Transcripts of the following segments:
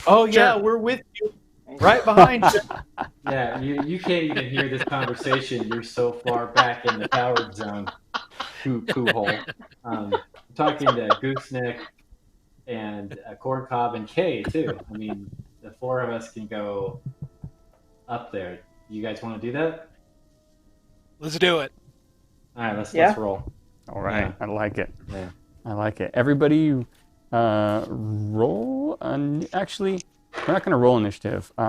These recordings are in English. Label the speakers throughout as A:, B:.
A: Oh yeah, we're with you. Right behind you.
B: Yeah, you can't even hear this conversation. You're so far back in the coward zone, poo hole. I'm talking to Gooseneck and Corn Cob and Kay too. I mean, the four of us can go up there. You guys want to do that?
C: Let's do it.
B: All right, let's
D: Yeah.
B: roll.
E: All right,
B: Yeah,
E: I like it.
B: yeah.
E: I like it. Everybody, roll. Actually, we're not going to roll initiative. We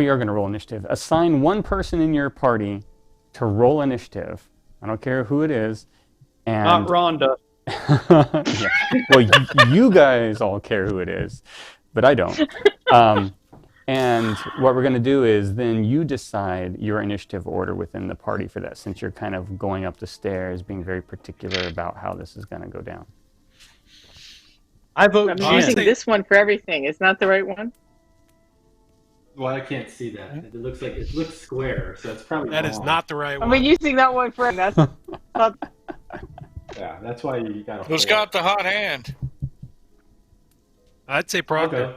E: are going to roll initiative. Assign one person in your party to roll initiative. I don't care who it is.
A: Not
E: And
A: Rhonda.
E: yeah. Well, you guys all care who it is, but I don't. And what we're going to do is then you decide your initiative order within the party for that, since you're kind of going up the stairs, being very particular about how this is going to go down.
A: I vote
D: I'm
A: Jen.
D: using this one for everything. It's not the right one.
B: Well, I can't see that. It looks square, so it's probably
C: That
B: wrong.
C: is not the right
D: I'm
C: one.
D: using that one for that's not,
B: Yeah, that's why you got a.
F: Who's got the hot hand?
C: I'd say
B: I'll
C: Proctor.
B: go.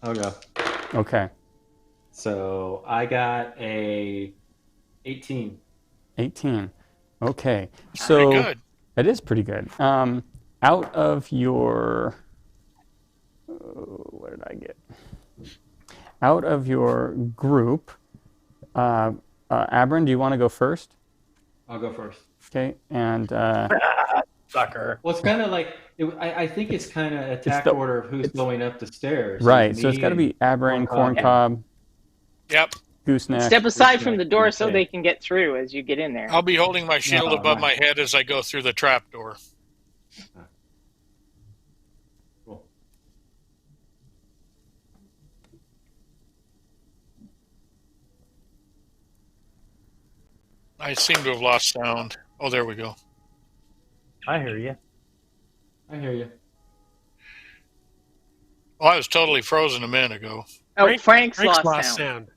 B: I'll go.
E: Okay.
B: So I got a 18.
E: 18. Okay.
F: Pretty
E: So
F: good.
E: it is pretty good. Out of your, what did I get? Out of your group, Abram, do you want to go first?
B: I'll go first.
E: Okay. And
A: Sucker.
B: Well, it's kind of like I think it's kind of attack order of who's going up the stairs.
E: right. So it's got to be Abram, Corncob,
F: Yep.
E: Gooseneck.
D: step aside from the door so
B: Okay.
D: they can get through as you get in there.
F: I'll be holding my shield
B: No,
F: above
B: no.
F: my head as I go through the trap door.
B: Cool.
F: I seem to have lost sound. Oh, there we go.
A: I hear you.
B: I hear you.
F: Oh, I was totally frozen a minute ago.
D: Oh, Frank's
C: Frank's
D: lost sound.
C: sound.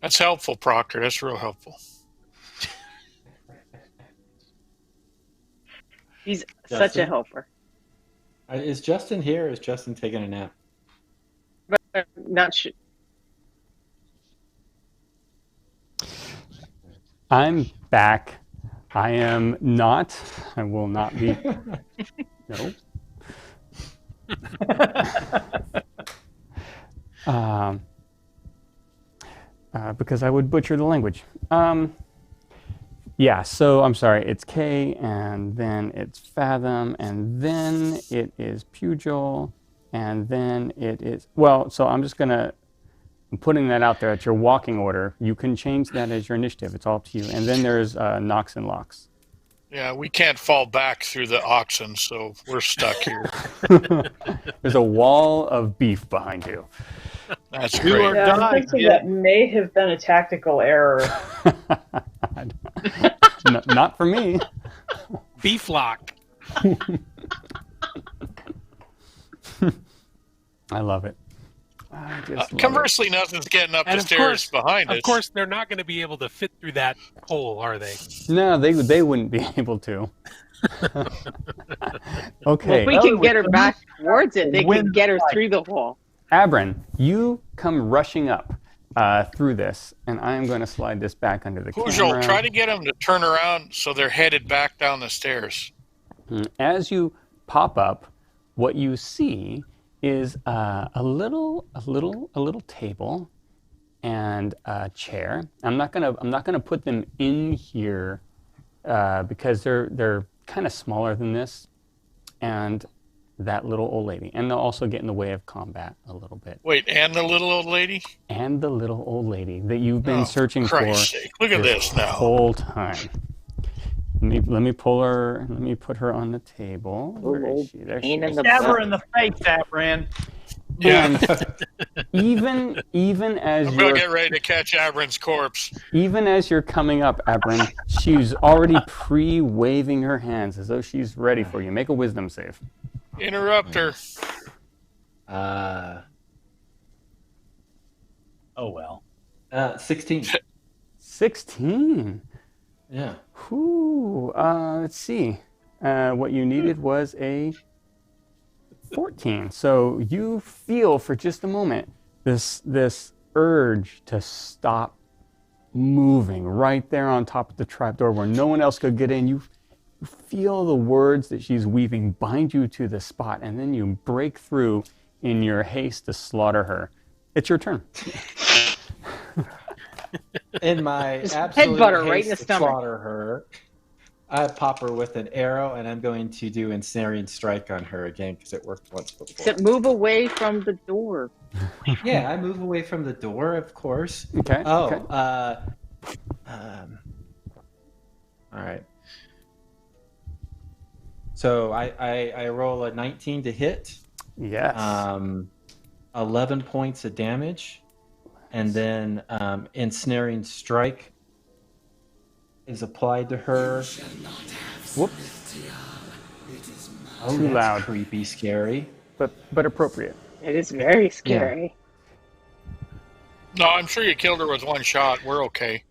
F: That's helpful, Proctor. That's real helpful.
D: He's such a
B: Justin?
D: helper.
B: Is Justin here or is Justin taking a nap?
D: But not sure.
E: I'm back. I am not. I will not be. No. Because I would butcher the language. Yeah, so I'm sorry. It's K, and then it's Fathom, and then it is Pugil, and then it is. Well, so I'm just going to. I'm putting that out there at your walking order. You can change that as your initiative. It's all up to you. And then there's Knox and Locks.
F: Yeah, we can't fall back through the oxen, so we're stuck here.
E: There's a wall of beef behind you.
F: That's
A: You
F: great.
A: are
D: Yeah, I'm
A: dying.
D: thinking that may have been a tactical error.
E: Not for me.
C: Beef lock.
E: I love it. I just love it.
F: Conversely, nothing's getting up
C: And
F: the
C: of
F: stairs
C: course-
F: behind us.
C: Of course, they're not going to be able to fit through that hole, are they?
E: No, they wouldn't be able to. Okay,
D: If we can get her back towards it, they can get her through the hole.
E: Abram, you come rushing up through this, and I am going to slide this back under the
F: Pujol,
E: camera.
F: try to get them to turn around so they're headed back down the stairs.
E: As you pop up, what you see is a little table and a chair. I'm not gonna put them in here because they're kind of smaller than this, and that little old lady, and they'll also get in the way of combat a little bit.
F: Wait, and the little old lady?
E: And the little old lady that you've been searching
F: Christ's
E: for
F: sake. Look at this now.
E: whole time. Let me pull her. Let me put her on the table. Where is she? There she
D: Pain in
E: is.
D: the
A: Stab her
D: butt.
A: in the face, Abram.
F: Yeah,
E: Even as
F: I'm going
E: you're
F: to get ready to catch Abram's corpse.
E: even as you're coming up, Abram, she's already pre-waving her hands as though she's ready for you. Make a wisdom save.
F: Interrupt her.
A: Oh well.
B: 16.
E: 16.
B: Yeah.
E: Whew. Let's see. What you needed was a 14. So you feel for just a moment this urge to stop moving right there on top of the trapdoor where no one else could get in. You feel the words that she's weaving bind you to the spot, and then you break through in your haste to slaughter her. It's your turn.
B: In my
D: Just
B: absolute
D: headbutt her right in
B: haste
D: the
B: to
D: stomach.
B: slaughter her, I pop her with an arrow, and I'm going to do ensnaring strike on her again because it worked once before.
D: Except move away from the door.
B: Yeah, I move away from the door, of course.
E: Okay.
B: Oh,
E: okay.
B: All right. So I roll a 19 to hit.
E: Yes.
B: 11 points of damage, and then ensnaring strike is applied to her.
E: Whoops.
B: Oh,
E: Too
B: that's
E: loud.
B: creepy, scary.
E: But appropriate.
D: It is very scary.
F: No, I'm sure you killed her with one shot. We're okay.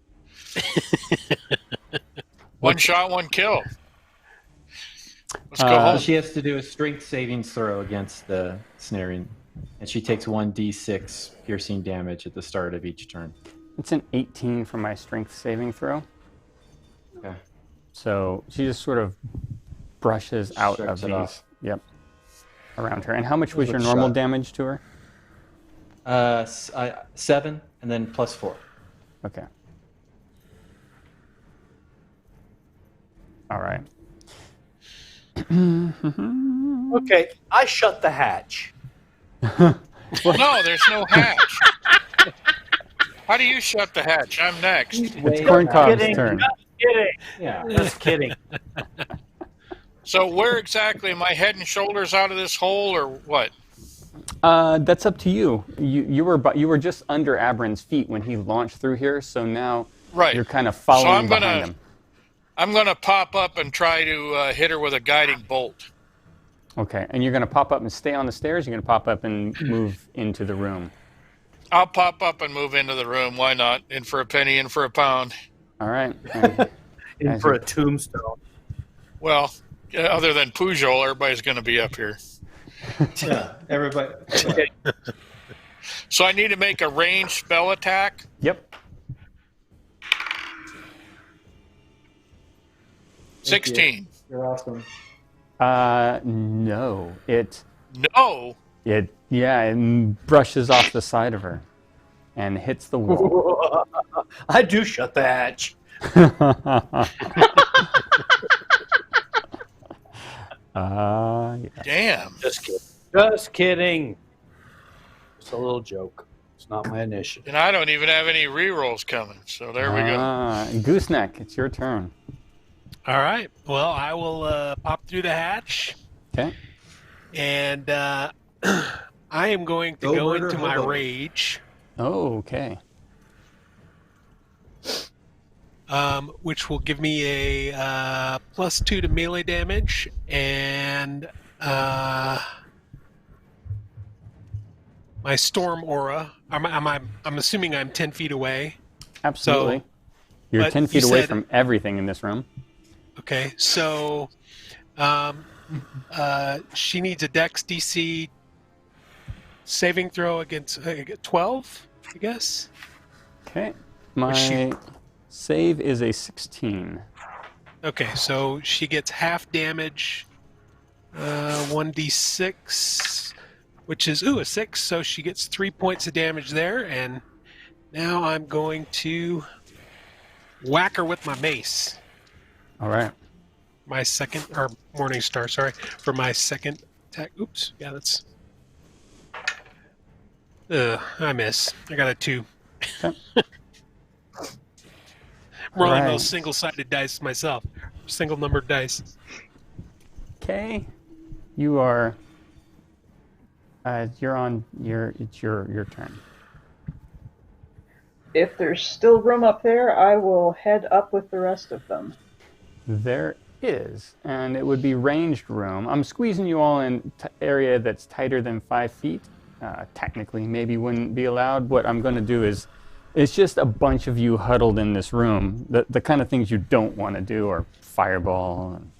F: One shot, one kill. Let's go
B: So
F: home.
B: she has to do a strength savings throw against the snaring, and she takes 1d6 piercing damage at the start of each turn.
E: It's an 18 for my strength saving throw.
B: Okay.
E: So she just sort of brushes out
B: Shrugs
E: of
B: it
E: these.
B: off.
E: Yep. Around her. And how much was
B: Good
E: your normal
B: shot.
E: damage to her?
B: 7, and then plus 4.
E: Okay. All right.
A: Okay, I shut the hatch.
F: No, there's no hatch. How do you shut the hatch? I'm next.
E: It's Corncob's
A: Kidding.
E: turn.
A: Just kidding.
B: Yeah.
A: Just kidding.
F: So where exactly? Am I head and shoulders out of this hole, or what?
E: That's up to you. You were just under Abron's feet when he launched through here, so now
F: Right.
E: you're kind of following
F: I'm gonna-
E: behind him.
F: I'm going to pop up and try to hit her with a guiding bolt.
E: Okay, and you're going to pop up and stay on the stairs. You're going to pop up and move into the room.
F: I'll pop up and move into the room. Why not? In for a penny, in for a pound.
E: All right. And
A: In
E: As
A: for
E: you-
A: a tombstone.
F: Well, other than Pujol, everybody's going to be up here.
B: Yeah, everybody.
F: So I need to make a ranged spell attack.
E: yep.
F: 16.
B: You're awesome.
E: No. It
F: No.
E: brushes off the side of her and hits the wall.
A: I do shut the hatch.
E: Yeah.
F: Damn.
A: Just kidding. Just kidding. Just a little joke. It's not my initiative.
F: And I don't even have any rerolls coming. So there we go.
E: Gooseneck, it's your turn.
C: All right. Well, I will pop through the hatch,
E: Okay.
C: and I am going to
B: Go
C: go
B: murder
C: into my
B: hobo.
C: rage,
E: Oh, okay.
C: which will give me a +2 to melee damage, and my storm aura. I'm assuming I'm 10 feet away.
E: Absolutely. You're
C: but
E: 10 feet
C: you
E: away
C: said-
E: from everything in this room.
C: Okay, so she needs a Dex DC saving throw against 12, I guess.
E: Okay.
C: Was she-
E: My save is a 16.
C: Okay, so she gets half damage, 1d6, which is a 6. So she gets 3 points of damage there, and now I'm going to whack her with my mace.
E: All right.
C: My second, or Morning Star, sorry, for my second attack. Oops, yeah, that's. I miss. I got a 2.
E: Okay.
C: I'm rolling
E: Right.
C: those single-sided dice myself, single-numbered dice.
E: Okay. You are. You're on. It's your turn.
G: If there's still room up there, I will head up with the rest of them.
E: There is, and it would be ranged room. I'm squeezing you all in area that's tighter than 5 feet. Technically, maybe wouldn't be allowed. What I'm going to do is, it's just a bunch of you huddled in this room. The kind of things you don't want to do are fireball, and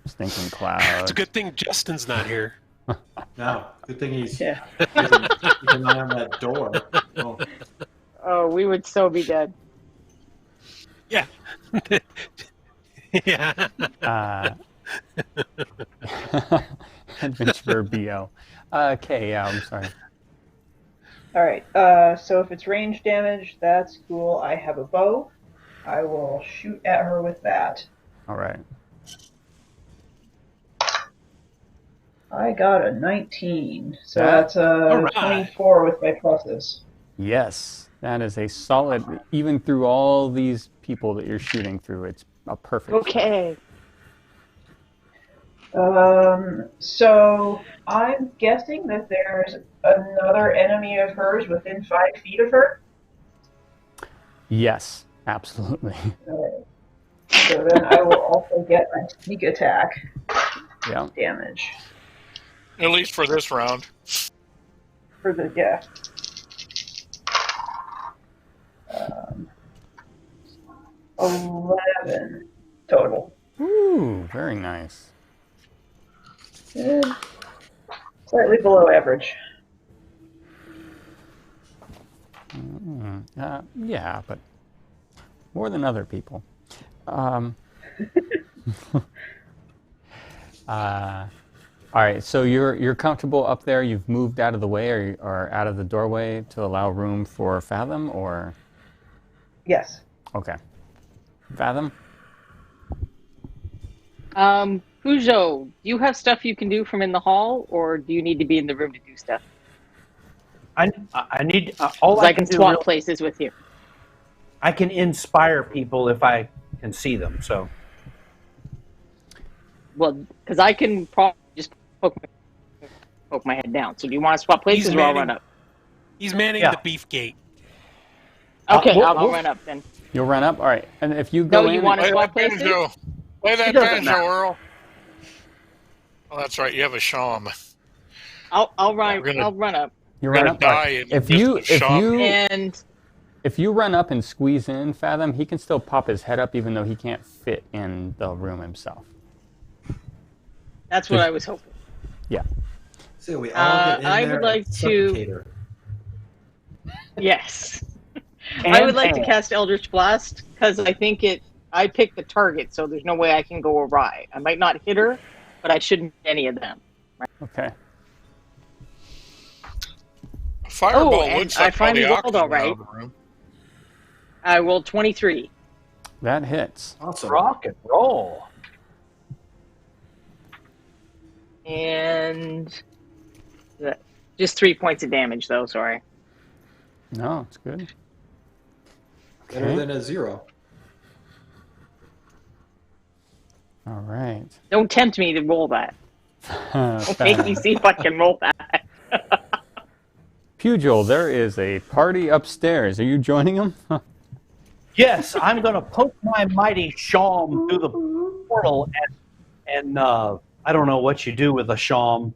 E: Stinking clouds.
C: It's a good thing Justin's not here.
B: No, good thing he's
G: Yeah.
B: keeping an eye on that door. Oh,
D: Oh, we would so be dead.
C: Yeah. Yeah.
E: Adventurer BO. Okay, yeah, I'm sorry.
G: All right. So if it's range damage, that's cool. I have a bow. I will shoot at her with that.
E: All right.
G: I got a 19, so
E: That-
G: that's a
C: all right.
G: 24 with my pluses.
E: Yes, that is a solid. Even through all these people that you're shooting through, it's a perfect.
D: Okay.
G: So I'm guessing that there's another enemy of hers within 5 feet of her.
E: Yes, absolutely.
G: So then I will also get my sneak attack
E: Yeah.
G: damage
F: At least for this round.
G: for the 11 total.
E: Ooh, very nice.
G: Slightly below average.
E: Yeah, but more than other people. All right, so you're comfortable up there. You've moved out of the way or out of the doorway to allow room for Fathom, or
G: Yes.
E: okay, Fathom.
D: Peugeot, do you have stuff you can do from in the hall, or do you need to be in the room to do stuff?
A: I need all
D: 'Cause
A: I
D: I can
A: do
D: swap
A: real-
D: places with you.
A: I can inspire people if I can see them. So
D: Well, because I can probably just poke my head down. So do you want to swap places, or I'll
C: manning-
D: run up?
C: He's manning
A: Yeah.
C: the beef gate.
D: Okay,
A: we'll-
D: I'll run up then.
E: You'll run up. All right, and if you go
D: No,
E: in,
D: you want to
F: Play
D: swap
F: that
D: places?
F: banjo. Play that
A: It doesn't
F: banjo,
A: matter.
F: Earl. Oh, that's right. You have a sham.
D: I'll run.
F: We're gonna-
D: I'll run up.
E: you
F: You're
E: run
F: gonna
E: up. All right.
F: die in
E: If
F: just
E: you
F: a shot.
D: And
E: if you run up and squeeze in, Fathom, he can still pop his head up even though he can't fit in the room himself.
D: that's what I was hoping.
E: Yeah.
B: so we all get in
D: I
B: there
D: would like
B: and
D: to-
B: suffocate her.
D: Yes. I would like to cast Eldritch Blast because I think I picked the target, so there's no way I can go awry. I might not hit her, but I shouldn't hit any of them.
E: Okay.
F: Fireball
D: and
F: would
D: I
F: suck all the
D: finally rolled
F: oxygen
D: all right.
F: out of the room.
D: I rolled 23.
E: That hits.
B: Awesome.
A: rock and roll.
D: And just 3 points of damage, though. Sorry.
E: No, it's good.
B: Better
E: Okay.
B: than a 0.
E: All right.
D: Don't tempt me to roll that. Don't make me
E: Fathom.
D: see if I can roll that.
E: Pugil, there is a party upstairs. Are you joining them?
A: Yes, I'm going to poke my mighty shawm through the portal, and I don't know what you do with a shawm.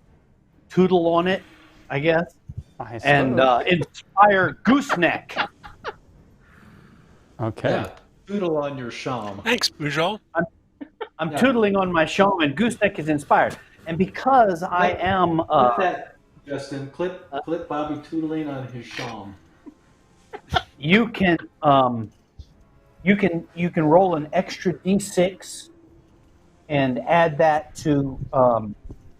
A: Tootle on it, I guess, and inspire Gooseneck.
E: Okay.
B: Yeah. Doodle on your sham.
C: Thanks, Pujol.
A: I'm
B: Yeah.
A: tootling on my shawm, and Gooseneck is inspired. And because I am,
B: Clip that, Justin. Clip Bobby tootling on his sham.
A: you can roll an extra d6 and add that to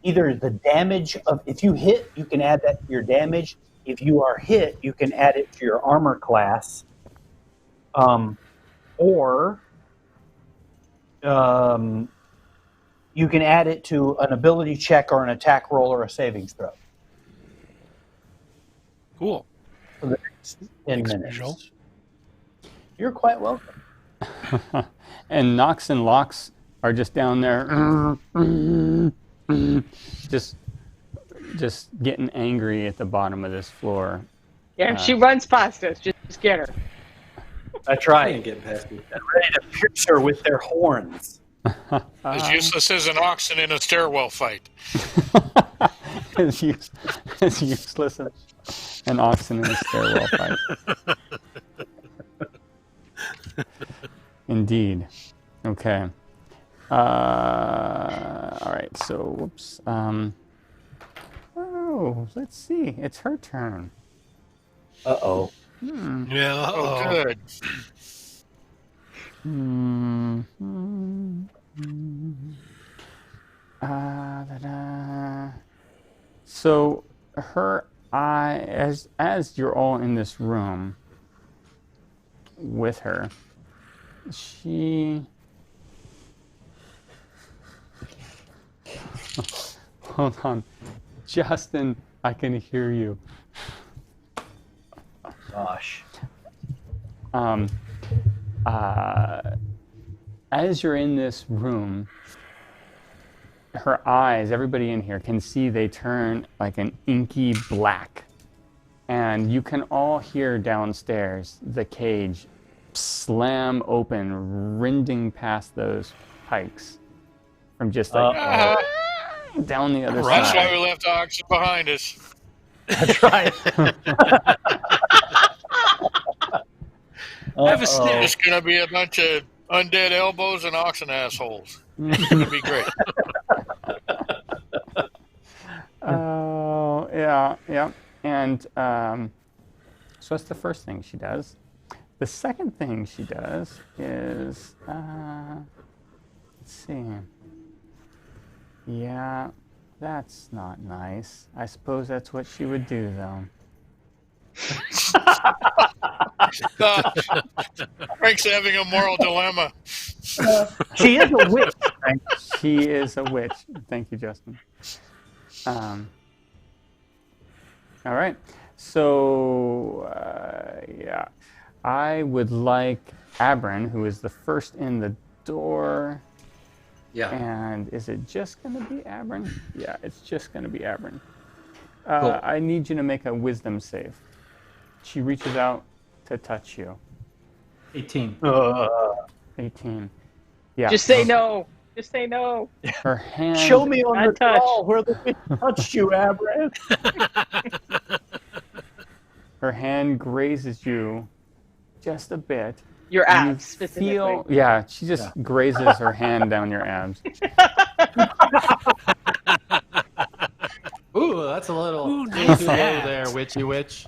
A: either the damage of, if you hit, you can add that to your damage. If you are hit, you can add it to your armor class, or you can add it to an ability check or an attack roll or a savings throw
C: Cool.
A: for the next 10
C: Thanks,
A: minutes.
C: Visual.
A: You're quite welcome.
E: And Nox and Lox are just down there, just getting angry at the bottom of this floor.
D: Yeah, if she runs past us, just get her.
A: That's
B: I
A: right.
B: ain't getting past you.
A: And ready to pierce her with their horns.
F: As useless as an oxen in a stairwell fight.
E: as useless as an oxen in a stairwell fight. Indeed. Okay. All right. So, whoops. Oh, let's see. It's her turn.
A: Uh-oh.
C: Yeah.
F: Oh,
C: Uh-oh.
F: good.
E: So her eye, as you're all in this room with her, she. Hold on, Justin. I can hear you.
A: Gosh.
E: As you're in this room, her eyes, everybody in here can see they turn like an inky black. And you can all hear downstairs the cage slam open, rending past those pikes from just like down the other
F: That's why
E: side.
F: we left oxygen behind us.
A: That's right.
C: Have a sniff.
F: It's going to be a bunch of undead elbows and oxen assholes. It's going to be great.
E: Oh, yeah. And so that's the first thing she does. The second thing she does is, let's see. Yeah, that's not nice. I suppose that's what she would do, though.
F: Frank's having a moral dilemma.
A: She is a witch, Frank.
E: She is a witch. Thank you, Justin. All right. So, yeah. I would like Abram, who is the first in the door.
B: Yeah.
E: And is it just going to be Abram? Yeah, it's just going to be Abram.
B: Cool.
E: I need you to make a wisdom save. She reaches out to touch you.
B: 18.
E: 18. Yeah.
D: Just say no. Just say no.
E: Her hand.
A: Show me on the
D: touch.
A: wall where the witch touched you, Abram.
E: Her hand grazes you just a bit.
D: Your
E: and
D: abs,
E: you
D: specifically.
E: feel, yeah, she just grazes her hand down your abs.
B: Ooh, that's a little
C: Ooh,
B: too
C: nice
B: low
C: abs.
B: there, witchy witch.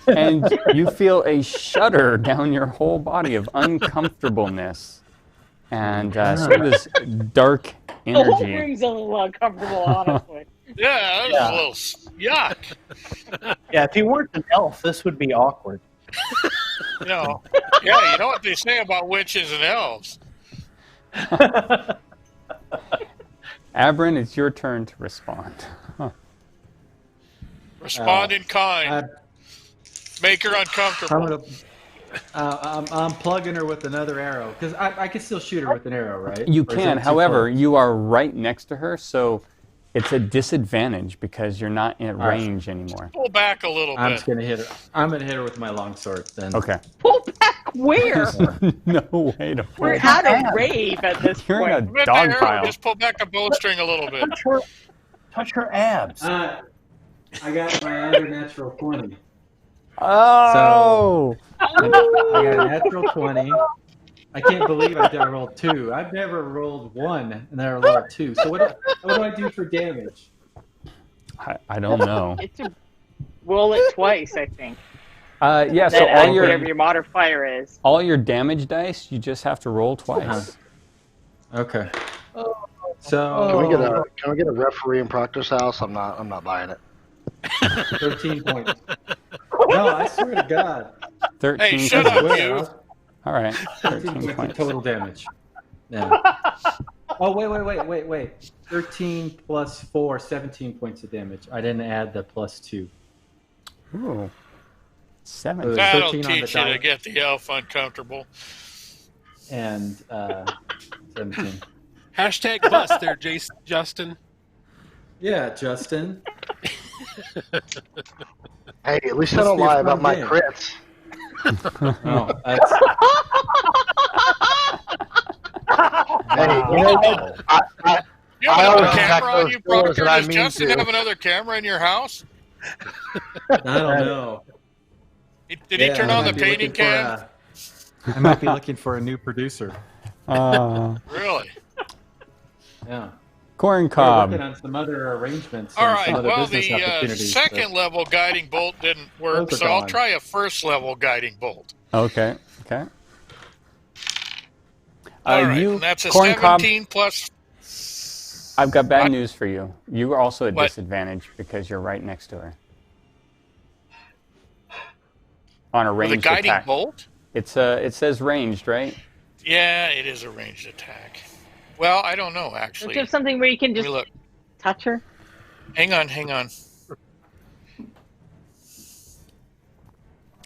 E: And you feel a shudder down your whole body of uncomfortableness. And sort of this dark
D: The whole
E: energy.
D: room's a little uncomfortable, honestly.
F: Yeah, that was a little yuck.
A: Yeah, if you weren't an elf, this would be awkward.
F: You know, yeah, you know what they say about witches and elves.
E: Abram, it's your turn to respond.
F: Respond in kind. Make her uncomfortable.
B: I'm plugging her with another arrow because I can still shoot her with an arrow, right?
E: You
B: Or is
E: can,
B: that too
E: however,
B: close?
E: you are right next to her, so it's a disadvantage because you're not in
B: right.
E: range anymore.
F: Pull back a little
B: I'm
F: bit.
B: just gonna hit her. I'm gonna hit her with my longsword. Then.
E: Okay.
D: Pull back where?
E: No way to pull.
D: We're at a rave at this
E: You're in a
D: point.
F: With the
E: dog
F: arrow,
E: pile.
F: just pull back the bowstring a little bit.
A: Touch her abs.
B: I got my other natural 20.
E: Oh!
B: I got a natural 20. I can't believe I rolled 2. I've never rolled 1 and then I rolled 2. So what do I do for damage?
E: I don't know.
D: It's a roll it twice, I think.
E: Yeah, so
D: Then add
E: all
D: whatever your modifier is.
E: all your damage dice, you just have to roll twice.
B: Okay.
H: Can we get a referee in practice house? I'm not buying it.
B: 13 points. No, I swear to God.
E: 13
F: Hey, shut
E: points.
F: up,
B: Swear,
F: you.
E: All right,
B: 13
E: 13
B: points of
E: points.
B: total damage. Yeah. Oh, wait. 13 plus 4, 17 points of damage. I didn't add the plus 2.
E: Ooh. 7.
F: That'll
B: 13 on the
F: teach you to
B: die.
F: get the elf uncomfortable.
B: And 17.
C: Hashtag bust there, Justin.
B: Yeah, Justin.
H: Hey, at least I
B: Must
H: don't
B: be a
H: lie
B: fun
H: about my
B: game.
H: crits.
B: Oh, that's...
H: Hey, you know what?
F: You
H: I
F: have
H: always
F: another
H: attack
F: camera on
H: those
F: you,
H: doors
F: Proctor?
H: that I
F: Does
H: mean
F: Justin
H: to.
F: have another camera in your house?
B: I don't know.
F: Did he turn
B: I
F: on the
B: might be
F: painting
B: looking for
F: cam?
B: I might be looking for a new producer.
F: Really?
B: Yeah.
E: Corn
B: We're
E: cob.
B: working on some other arrangements.
F: All
B: and some
F: right.
B: other
F: Well,
B: business
F: the
B: opportunities.
F: second level guiding bolt didn't work,
B: Those are
F: so I'll
B: gone.
F: try a first level guiding bolt.
E: Okay. Okay.
F: All right,
E: You
F: and that's a
E: corn cob.
F: 17 plus.
E: I've got bad
F: What?
E: news for you. You are also at
F: What?
E: disadvantage because you're right next to her. On a
F: With a
E: ranged
F: guiding
E: attack.
F: bolt?
E: It says ranged, right?
F: Yeah, it is a ranged attack. Well, I don't know,
D: Don't
F: actually.
D: you have something where you can
F: Let
D: just
F: me look.
D: touch her?
F: Hang on.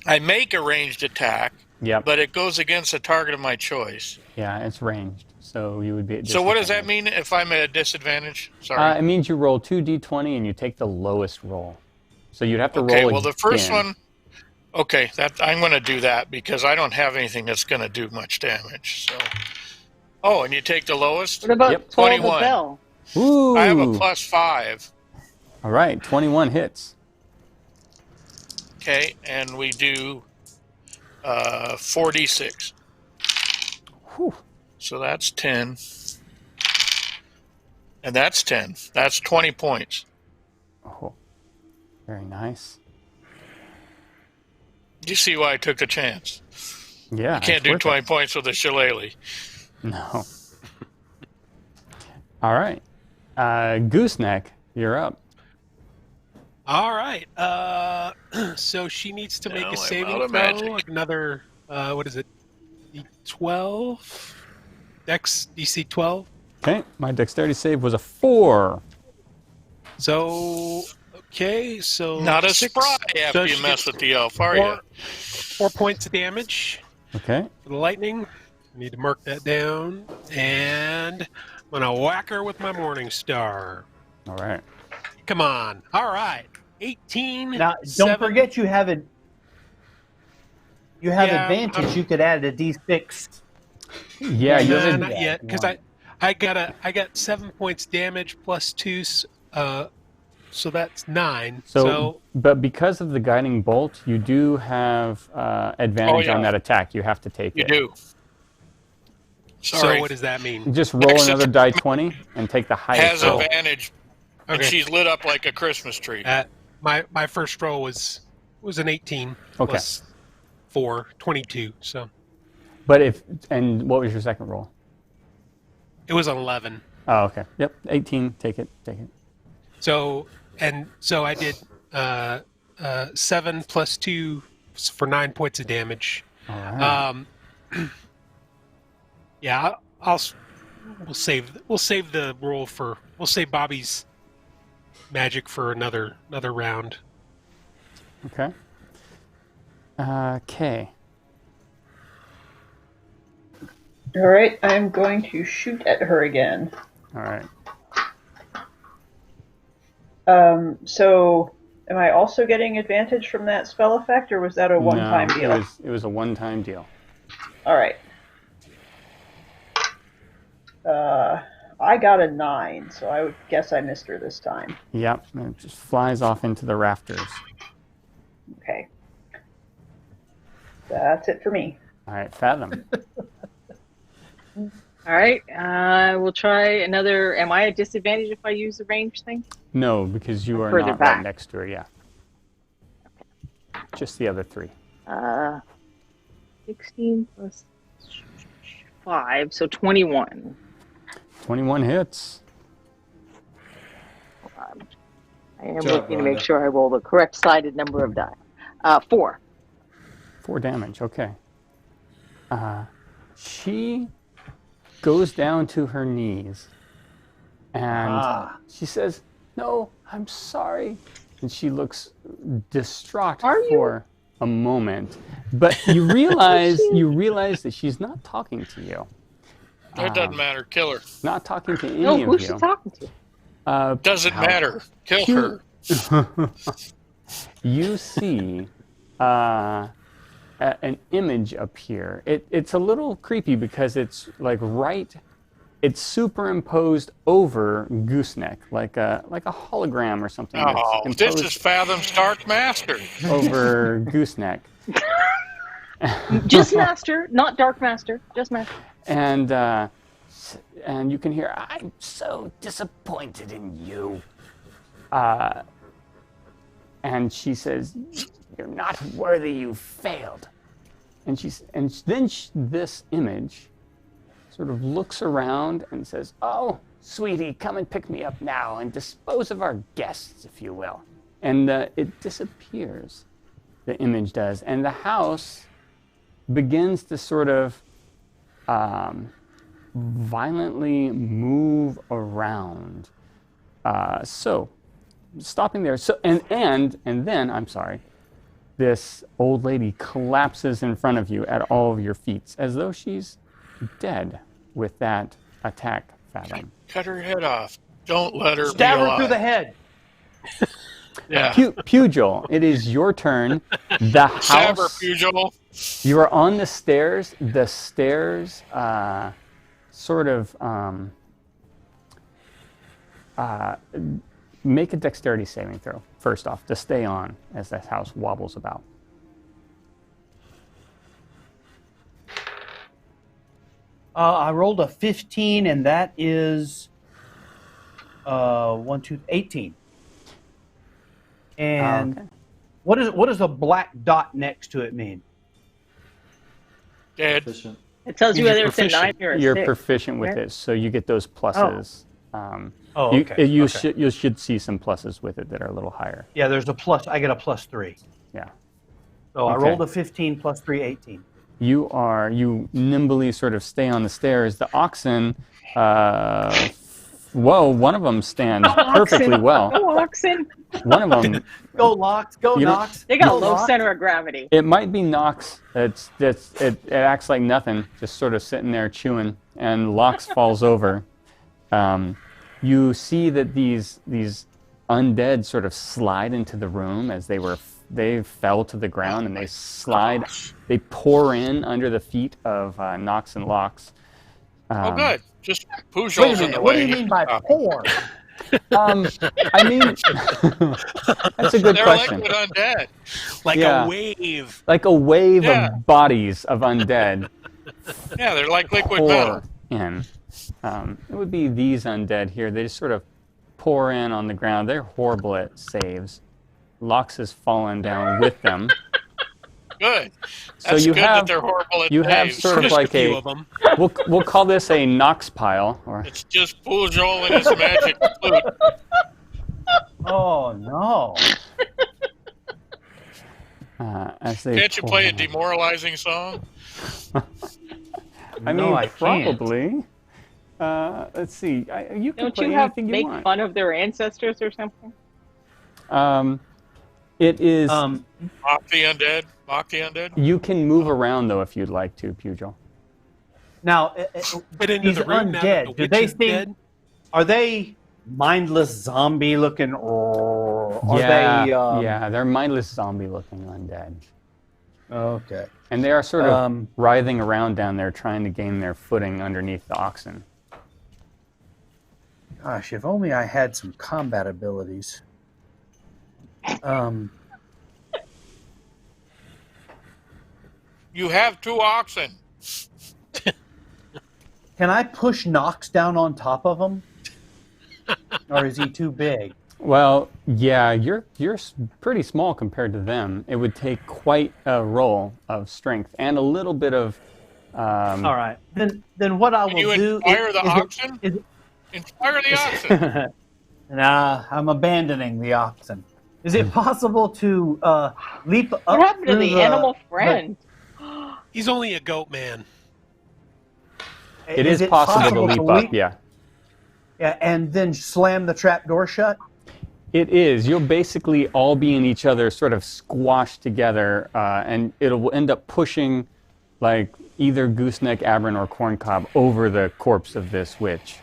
F: I make a ranged attack,
E: Yep.
F: but it goes against a target of my choice.
E: Yeah, it's ranged. So you would be at
F: So what does that
E: disadvantage.
F: mean if I'm at a disadvantage? Sorry.
E: It means you roll 2d20 and you take the lowest roll. So you'd have to
F: Okay,
E: roll
F: well, the first
E: again.
F: one... Okay, I'm going to do that because I don't have anything that's going to do much damage. So, oh, and you take the lowest?
D: What about
E: Yep.
D: 12
F: 21.
D: Bell?
E: Ooh.
F: I have a +5.
E: All right, 21 hits.
F: Okay, and we do 4d6.
E: Whew.
F: So that's 10. And that's 10. That's 20 points.
E: Oh, very nice.
F: You see why I took the chance.
E: Yeah.
F: You can't
E: it's
F: do
E: worth
F: 20
E: it.
F: points with a shillelagh.
E: No. All right. Gooseneck, you're up.
C: All right. So she needs to make
F: Now
C: a
F: I'm
C: saving
F: out of
C: throw.
F: magic.
C: Another, what is it? D12? Dex DC 12.
E: Okay, my dexterity save was a 4.
C: So, okay, so
F: Not a
C: 6.
F: spry after
C: So
F: you
C: she
F: mess
C: gets
F: with the elf, are you?
C: 4 points of damage
E: Okay.
C: for the lightning. I need to mark that down. And I'm going to whack her with my Morning Star.
E: All right.
C: Come on. All right. 18.
A: Now, don't
C: 7.
A: forget you have it. You have
C: Yeah, I'm-
A: you could add a d6.
E: Yeah,
A: you
E: you're
C: Nah,
A: didn't
C: not
A: do that.
C: yet, because I got 7 points damage plus 2, so that's 9.
E: So, but because of the guiding bolt, you do have advantage
F: Oh, yeah.
E: on that attack. You have to take
F: You
E: it.
F: do. Sorry.
C: So what does that mean?
E: Just roll
F: Next
E: another
F: attack
E: die 20 and take the highest
F: Has
E: roll.
F: advantage, and
C: Okay.
F: she's lit up like a Christmas tree.
C: My first roll was an 18
E: Okay.
C: plus 4, 22. So
E: But and what was your second roll?
C: it was an 11.
E: Oh, okay. Yep, 18. Take it.
C: So I did 7 plus 2 for 9 points of damage.
E: All right.
C: Yeah, we'll save the roll for we'll save Bobby's magic for another round.
E: Okay. Okay.
G: All right, I'm going to shoot at her again.
E: All right.
G: So, am I also getting advantage from that spell effect, or was that a one-time
E: No,
G: deal?
E: It was a one-time deal.
G: All right. I got a 9, so I would guess I missed her this time.
E: Yep. It just flies off into the rafters.
G: Okay. That's it for me.
E: All right, Fathom.
D: All right. We'll try another. Am I at disadvantage if I use the range thing?
E: No, because you are
D: Further
E: not
D: back.
E: right next to her. Yeah. Just the other 3.
D: 16 plus 5, so 21.
E: 21 hits.
D: I am
B: Good job,
D: looking to make
B: Rhonda.
D: sure I roll the correct sided number of die. 4.
E: 4 damage. Okay. She goes down to her knees and she says, "No, I'm sorry." And she looks distraught for a moment, but you realize that she's not talking to you.
F: It doesn't matter. Kill her.
E: Not talking to any
D: No,
E: of
D: who's
E: you.
D: she talking to?
F: Doesn't matter. Kill
E: Pugh-
F: her.
E: You see an image appear. It's a little creepy because it's like it's superimposed over Gooseneck, like a hologram or something.
F: Oh,
E: that's
F: this
E: imposed
F: is Fathom's Dark Master.
E: over Gooseneck.
D: Just Master, not Dark Master. Just Master.
E: And and you can hear, "I'm so disappointed in you." And she says, "You're not worthy. You failed." And this image sort of looks around and says, "Oh, sweetie, come and pick me up now and dispose of our guests, if you will." And it disappears. The image does, and the house begins to sort of violently move around. So, stopping there. So, and then I'm sorry. This old lady collapses in front of you at all of your feet, as though she's dead with that attack, Fathom.
F: Cut her head off. Don't let her
A: Stab
F: be
A: her
F: alive.
A: through the head.
F: Yeah.
E: Pugil, it is your turn. The house.
F: Stab her, Pugil.
E: You are on the stairs. The stairs sort of make a dexterity saving throw, first off, to stay on as that house wobbles about.
A: I rolled a 15, and that is 18. And
E: Okay.
A: what does a black dot next to it mean?
F: Dead.
B: Efficient.
D: It tells you
C: You're
D: whether it's a
C: proficient.
D: 9 or a
E: You're
D: 6.
E: proficient with
D: right?
E: it, so you get those pluses.
A: Oh, okay.
E: You
A: Okay.
E: should see some pluses with it that are a little higher.
A: Yeah, there's a plus. I get a +3.
E: Yeah.
A: So I
E: Okay.
A: rolled a 15 plus 3, 18.
E: You nimbly sort of stay on the stairs. The oxen, one of them stands perfectly well.
D: Go oxen.
E: One of them,
A: Go Locks, go
E: You don't-
A: Knox.
D: They got
A: go
D: low
A: Locks.
D: center of gravity.
E: it might be Nox. It acts like nothing, just sort of sitting there chewing, and Lox falls over. You see that these undead sort of slide into the room as they fell to the ground, and they slide. They pour in under the feet of Nox and Lox.
F: Oh, good. Just
A: Wait a
F: Pugil's in the
A: minute. What do
F: way.
A: you mean by pour?
E: I mean, that's a good
F: They're
E: question.
F: liquid undead.
C: Like
E: Yeah.
C: a wave.
E: Like a wave
F: Yeah.
E: of bodies of undead
F: Yeah, they're like liquid
E: pour
F: metal.
E: in. It would be these undead here. They just sort of pour in on the ground. They're horrible at saves. Lox has fallen down with them.
F: Good.
E: So
F: That's
E: you
F: good
E: have
F: that they're horrible at
E: you have
F: saves.
E: sort of
C: Just a
E: like
C: few of them.
E: we'll call this a Nox pile, or
F: It's just Pugil and his magic flute.
A: Oh no!
E: as they.
F: Can't you
E: pour
F: play a
E: in.
F: demoralizing song?
E: I mean,
A: No, I can't.
E: probably. Let's see. You can
D: Don't
E: play
D: you have
E: anything you
D: make
E: want.
D: fun of their ancestors or something?
E: It is.
F: Mock the undead? Mock the undead?
E: You can move around though if you'd like to, Pugil.
A: Now,
C: Get into
A: these
C: the room now that
A: undead,
C: the
A: do they
C: witch is
A: seem?
C: dead.
A: Are they mindless zombie looking, or are they?
E: Yeah, they're mindless zombie looking undead.
A: Okay.
E: And they are sort of writhing around down there trying to gain their footing underneath the oxen.
A: Gosh, if only I had some combat abilities.
F: You have 2 oxen.
A: Can I push Nox down on top of him? Or is he too big?
E: Well, yeah, you're pretty small compared to them. It would take quite a roll of strength and a little bit of.
A: All right. Then what I
F: Can
A: will
F: you
A: do
F: inspire the
A: is
F: oxen?
A: Is
F: Inspire the oxen.
A: Nah, I'm abandoning the oxen. Is it possible to leap up
D: What happened to
A: through
D: the animal friend?
C: He's only a goat man.
E: It is possible to leap up, yeah.
A: Yeah, and then slam the trap door shut?
E: It is. You'll basically all be in each other, sort of squashed together, and it'll end up pushing, like, either Gooseneck, Aberrant, or Corncob over the corpse of this witch.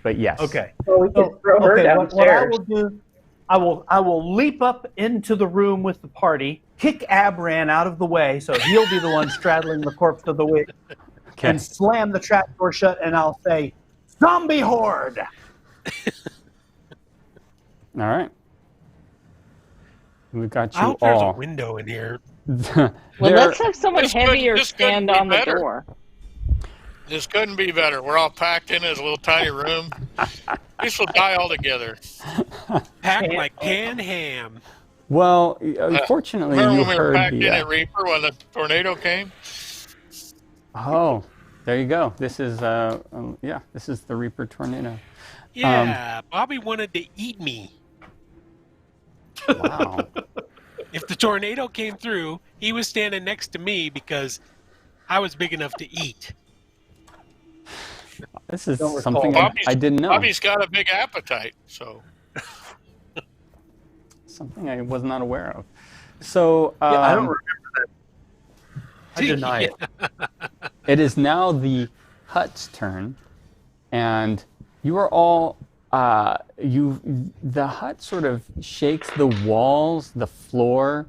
E: But yes.
A: Okay.
G: Well, we can throw her
A: What I
G: downstairs.
A: will do, I will leap up into the room with the party, kick Abran out of the way, so he'll be the one straddling the corpse of the witch,
E: Okay.
A: and slam the trap door shut, and I'll say, "Zombie horde!"
E: All right. We've got
C: I
E: you
C: hope there's a
E: all.
C: window in here.
D: Well,
E: There-
D: let's have someone
F: This could-
D: heavier
F: this could
D: stand
F: be
D: on the
F: better.
D: door.
F: This couldn't be better. We're all packed in this little tiny room. This will die all together.
C: Packed like canned ham.
E: Well, fortunately,
F: Remember
E: you
F: when we were
E: heard
F: packed
E: the.
F: in at Reaper when the tornado came?
E: Oh, there you go. This is this is the Reaper tornado.
C: Yeah, Bobby wanted to eat me.
E: Wow.
C: If the tornado came through, he was standing next to me because I was big enough to eat.
E: This is
A: Don't
E: something
A: recall.
E: I didn't know.
F: Bobby's got a big appetite, so.
E: Something I was not aware of. So
A: I don't remember that. I deny it.
E: it is now the hut's turn, and you are all the hut sort of shakes, the walls, the floor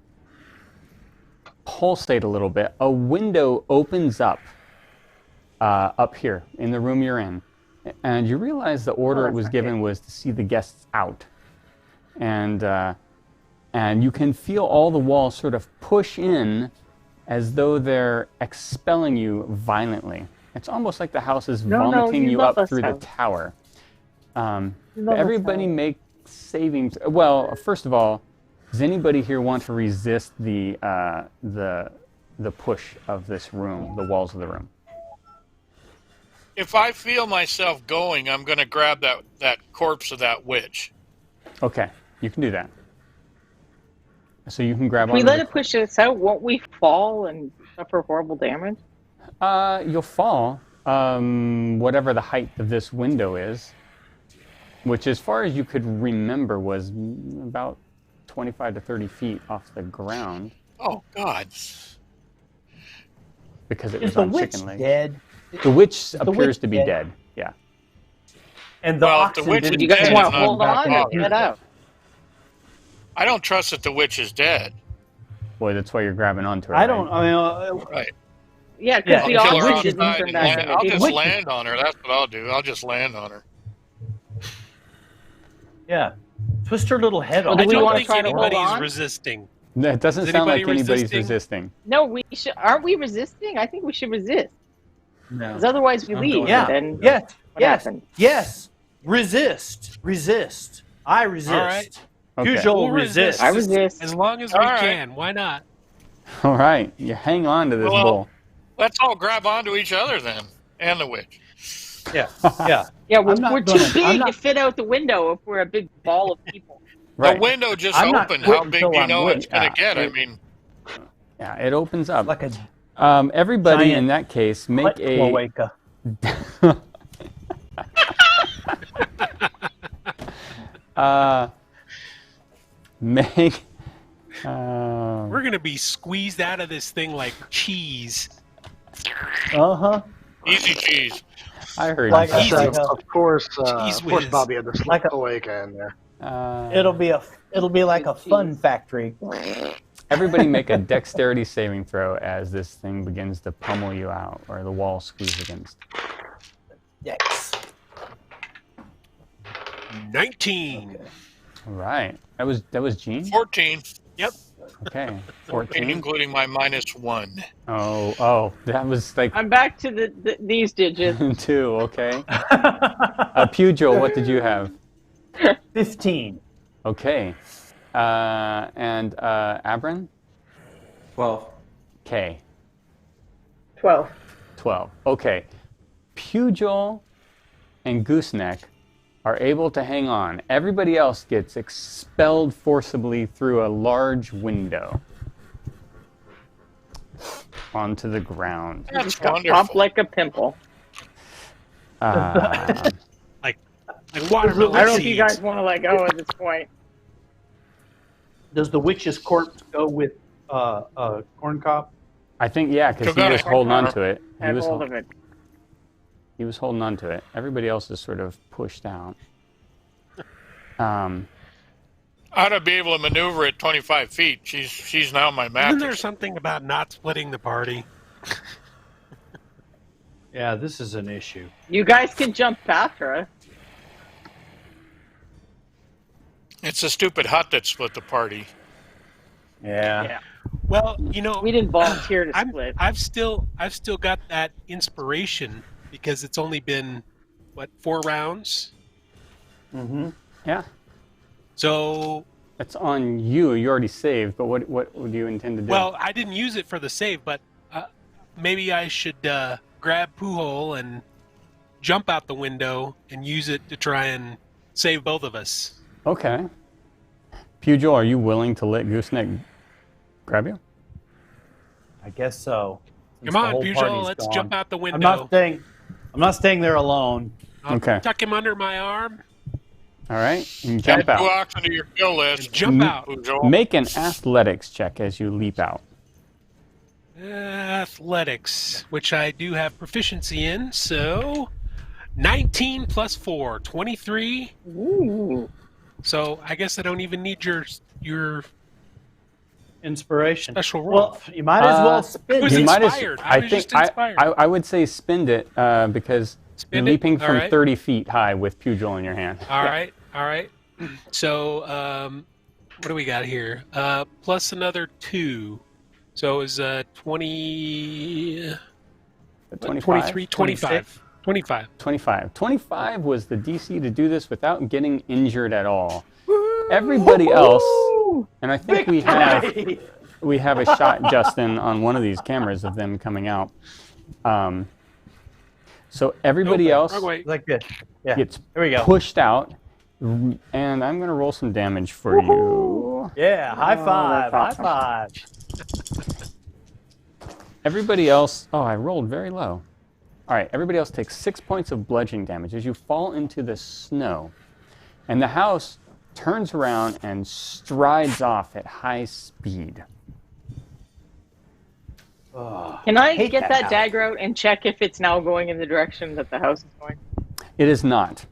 E: pulsate a little bit. A window opens up here in the room you're in, and you realize the order it was given was to see the guests out, and you can feel all the walls sort of push in as though they're expelling you violently. It's almost like the house is vomiting you up through the tower. Everybody make savings. Well, first of all, does anybody here want to resist the push of this room, the walls of the room?
F: If I feel myself going, I'm going to grab that corpse of that witch.
E: Okay, you can do that. So you can grab
D: If we
E: onto
D: let
E: the
D: it push us out, won't we fall and suffer horrible damage?
E: You'll fall, whatever the height of this window is, which as far as you could remember was about 25 to 30 feet off the ground.
F: Oh, God.
E: Because it
A: Is
E: was
A: the
E: on
A: witch
E: chicken legs.
A: dead?
E: The witch
A: the
E: appears
A: witch
E: to be dead, yeah.
A: And the
F: Well, if
A: oxen
F: the witch
A: didn't
F: is
D: You guys
F: dead,
D: want
F: it's
D: to
F: not
D: hold on or
F: bothered.
D: get out?
F: I don't trust that the witch is dead.
E: Boy, that's why you're grabbing onto her.
A: I
E: right?
A: don't. I mean,
F: Right.
D: Yeah,
A: Yeah,
D: because the
F: I'll kill her
D: oxygen didn't
F: outside
D: turn
F: and
D: back
F: land.
D: into
F: I'll
D: people.
F: just land on her. That's what I'll do. I'll just land on her.
A: yeah. Twist her little head
D: Well,
A: off.
D: do
C: I
D: we
C: don't
D: wanna
C: think
D: try to hold
C: anybody's
D: on?
C: resisting.
E: It doesn't
C: Is
E: sound like
C: anybody
E: anybody's
C: resisting?
E: resisting.
D: No, we should. Aren't we resisting? I think we should resist.
I: No.
D: Because otherwise we
I: I'm
D: leave.
I: going
A: Yeah.
D: And then
A: Yes.
D: what
A: Yes.
D: happens?
A: Yes. Resist. Resist. I resist.
C: All right.
E: Okay.
A: Usual
C: We'll
A: resist.
D: I resist.
C: As long as
F: All
C: we
F: right.
C: can. Why not?
E: All right, you hang on to this
F: Well,
E: bull.
F: Let's all grab onto each other then, and the witch.
A: Yeah. Yeah.
D: Yeah,
A: I'm not
D: we're
A: gonna-
D: too
A: I'm
D: big
A: not-
D: to fit out the window if we're a big ball of people.
E: Right.
F: The window just
A: I'm not
F: opened. How
A: quitting
F: big
A: till
F: do you
A: I'm
F: know
A: with-
F: it's going to get? I
E: it-
F: mean,
E: Yeah, it opens up.
A: Like a
E: Everybody
A: giant
E: in that case make a
A: cloaca.
E: make.
C: We're going to be squeezed out of this thing like cheese.
A: Uh-huh.
F: easy cheese.
E: I heard
A: Like
E: you.
A: I
E: say
A: said,
E: that.
H: Of course,
C: Jeez whiz.
H: Bobby had to
A: Like
H: slip
A: a-
H: cloaca in there.
A: It'll be like a fun factory.
E: Everybody make a dexterity saving throw as this thing begins to pummel you out, or the wall squeeze against.
A: Yikes.
C: 19.
E: All right, that was Gene.
F: 14.
C: Yep.
E: Okay,
F: 14,
E: 14.
F: including my -1.
E: Oh, that was like
D: I'm back to these digits.
E: 2. Okay. Pugh, what did you have?
A: 15.
E: Okay. And Abram?
I: 12.
E: Okay.
G: 12.
E: 12. Okay. Pugil and Gooseneck are able to hang on. Everybody else gets expelled forcibly through a large window onto the ground.
F: That's
D: Just got
F: wonderful.
D: popped like a pimple.
C: Like watermelon
D: I don't know if you
C: seeds.
D: guys want to let go at this point.
A: Does the witch's corpse go with corn cob?
E: I think, yeah, because
F: Still
E: he
F: got
E: was
F: it.
E: holding on to it.
D: Have hold of it.
E: He was holding on to it. Everybody else is sort of pushed out.
F: I ought to be able to maneuver at 25 feet. She's now my map.
C: Isn't there something about not splitting the party?
A: Yeah, this is an issue.
D: You guys can jump after us.
F: It's a stupid hut that split the party.
A: Yeah.
D: Yeah.
C: Well,
D: We didn't volunteer to
C: I'm,
D: split.
C: I've still got that inspiration because it's only been, 4 rounds?
A: Mm-hmm.
E: Yeah.
C: So,
E: It's on you. You already saved, but what would you intend to do?
C: well, I didn't use it for the save, but maybe I should grab Pugh and jump out the window and use it to try and save both of us.
E: Okay. Pugh, are you willing to let Gooseneck grab you?
A: I guess so. Since
C: Come
A: the
C: on,
A: whole
C: Pugh,
A: party's
C: let's
A: gone.
C: jump out the window.
A: I'm not staying there alone.
C: I'll
E: Okay.
C: tuck him under my arm
E: All right, and jump
F: Add 2
E: out.
F: oxen to your kill list.
C: and jump out.
F: Joel.
E: Make an athletics check as you leap out.
C: Athletics, which I do have proficiency in, so 19 plus 4, 23.
D: Ooh.
C: So I guess I don't even need your
A: Inspiration.
C: special roll.
A: Well, you might as well
C: I
A: spin
C: was
E: You
A: it.
E: might as-
C: inspired.
E: I
C: was
E: think
C: just inspired.
E: I would say spend it because
C: Spend
E: you're
C: it?
E: leaping
C: All
E: from
C: right.
E: 30 feet high with Pugil in your hand.
C: All right. So, what do we got here? Plus another 2. So it was 20,
E: 25?
C: 23, 25. 25.
E: 25. 25 was the DC to do this without getting injured at all. Everybody else, and I think we have a shot, Justin, on one of these cameras of them coming out. So everybody else
C: Wrong way.
A: Like this. Yeah.
E: gets
A: Here we go.
E: pushed out, and I'm going to roll some damage for you.
A: Yeah. High five.
D: that's
A: High five.
E: Everybody else, I rolled very low. All right, everybody else takes 6 points of bludgeoning damage as you fall into the snow. And the house turns around and strides off at high speed.
D: Can I
A: hate
D: get
A: that
D: that
A: house.
D: dagger out and check if it's now going in the direction that the house is going?
E: It is not.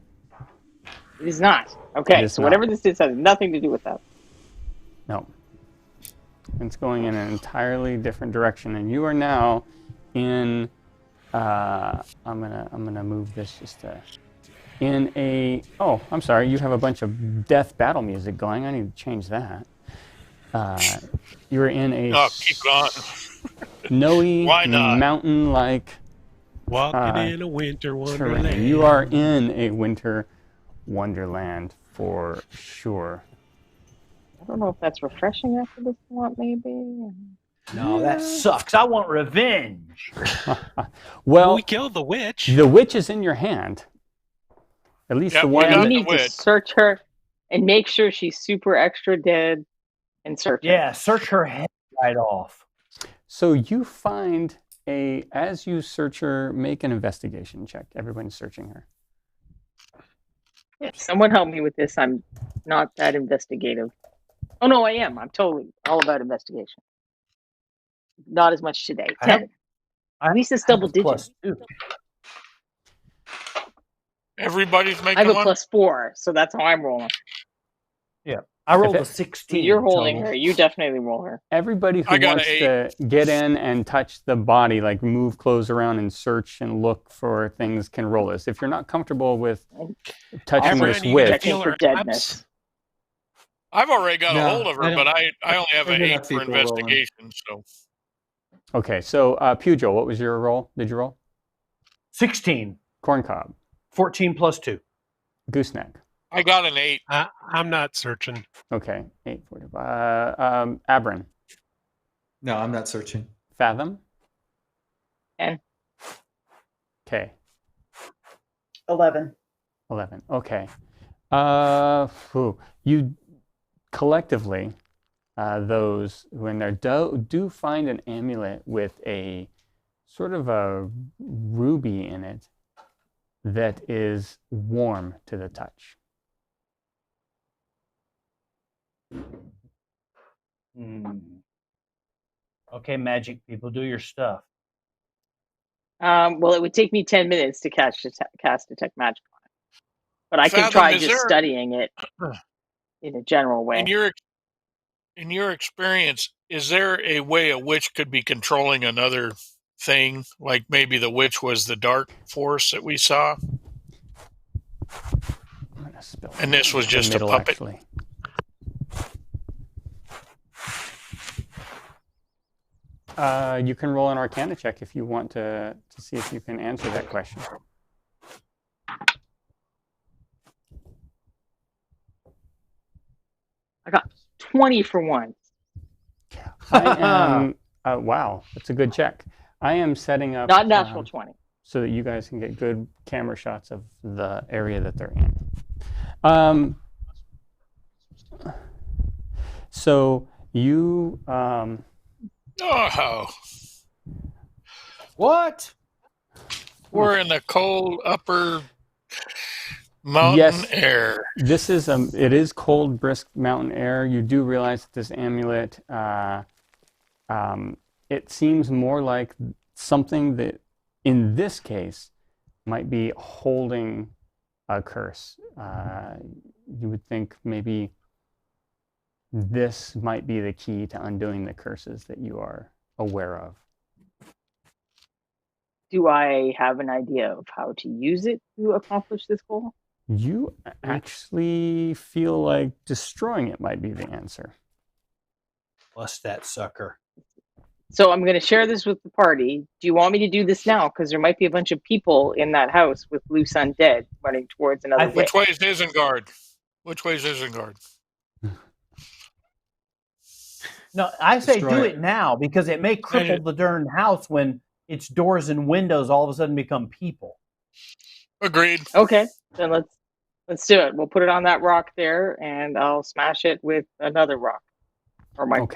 D: It is not. Okay,
E: It is
D: so
E: not.
D: whatever this is has nothing to do with that.
E: No. It's going in an entirely different direction, and you are now in. I'm gonna move this just to. In a. Oh, I'm sorry. You have a bunch of death battle music going. I need to change that. You're in a
F: Oh, keep it on.
E: snowy,
F: Why not?
E: mountain-like
C: Walking in a winter wonderland.
E: terrain. You are in a winter wonderland for sure.
D: I don't know if that's refreshing after this one, maybe.
A: No, that sucks. I want revenge.
E: Well,
C: we killed the witch.
E: the witch is in your hand. At least
F: Yep,
E: the
F: we
E: one.
F: got
D: We
F: the
D: need to
F: witch.
D: search her and make sure she's super extra dead and search her.
A: Yeah. Search her head right off.
E: So you find as you search her, make an investigation check. Everyone's searching her.
D: Someone help me with this. I'm not that investigative. Oh, no, I am. I'm totally all about investigation. Not as much today.
A: I have-
D: 10. At least it's double digits.
A: +2.
F: Everybody's
D: I
F: making
D: have a
F: one.
D: +4, so that's how I'm rolling.
A: I rolled
E: If
A: a
E: it-
A: 16.
D: You're holding
A: total.
D: her. You definitely roll her.
E: Everybody who
F: I got
E: wants
F: an
E: to get in and touch the body, like move clothes around and search and look for things, can roll this. If you're not comfortable with touching
C: Amber,
E: this
C: you
E: witch,
C: gotta feel
D: for
C: her
D: deadness.
C: abs.
F: I've already got
I: No,
F: a hold of
I: I
F: her,
I: don't-
F: but I only have an
I: There's
F: 8
I: enough
F: for
I: people rolling.
F: investigation. So
E: okay. So Pugil, what was your roll? Did you roll?
A: 16.
E: Corncob,
A: 14 +2.
E: gooseneck.
F: I got an 8.
C: I'm not searching.
E: Okay, 845. Abrin,
I: No, I'm not searching.
E: fathom.
D: 10.
E: Okay.
G: 11.
E: 11. Okay. You collectively, those who in there do find an amulet with a sort of a ruby in it that is warm to the touch.
A: Okay, magic people, do your stuff.
D: Well, it would take me 10 minutes to cast Detect Magic on it. But I can
F: Fathom,
D: try
F: is
D: just
F: there-
D: studying it in a general way.
F: In your experience, is there a way a witch could be controlling another thing? Like maybe the witch was the dark force that we saw,
E: I'm gonna spill
F: and this was
E: the
F: just a
E: middle,
F: puppet.
E: You can roll an Arcana check if you want to see if you can answer that question.
D: I got 20 for one.
E: I am. Wow, that's a good check. I am setting up.
D: Not natural 20.
E: So that you guys can get good camera shots of the area that they're in. So you.
F: Oh,
A: What?
F: we're in the cold upper mountain air.
E: This is it is cold, brisk mountain air. You do realize that this amulet, it seems more like something that, in this case, might be holding a curse. You would think maybe this might be the key to undoing the curses that you are aware of.
D: Do I have an idea of how to use it to accomplish this goal?
E: You actually feel like destroying it might be the answer.
A: Bust that sucker.
D: So I'm going to share this with the party. Do you want me to do this now? Because there might be a bunch of people in that house with loose undead running towards another way.
F: Which way is Isengard? Which way is Isengard?
A: No, I say
I: Destroy
A: do
I: it.
A: it now because it may cripple the darn house when its doors and windows all of a sudden become people.
F: Agreed.
D: Okay, then let's do it. We'll put it on that rock there, and I'll smash it with another rock, or my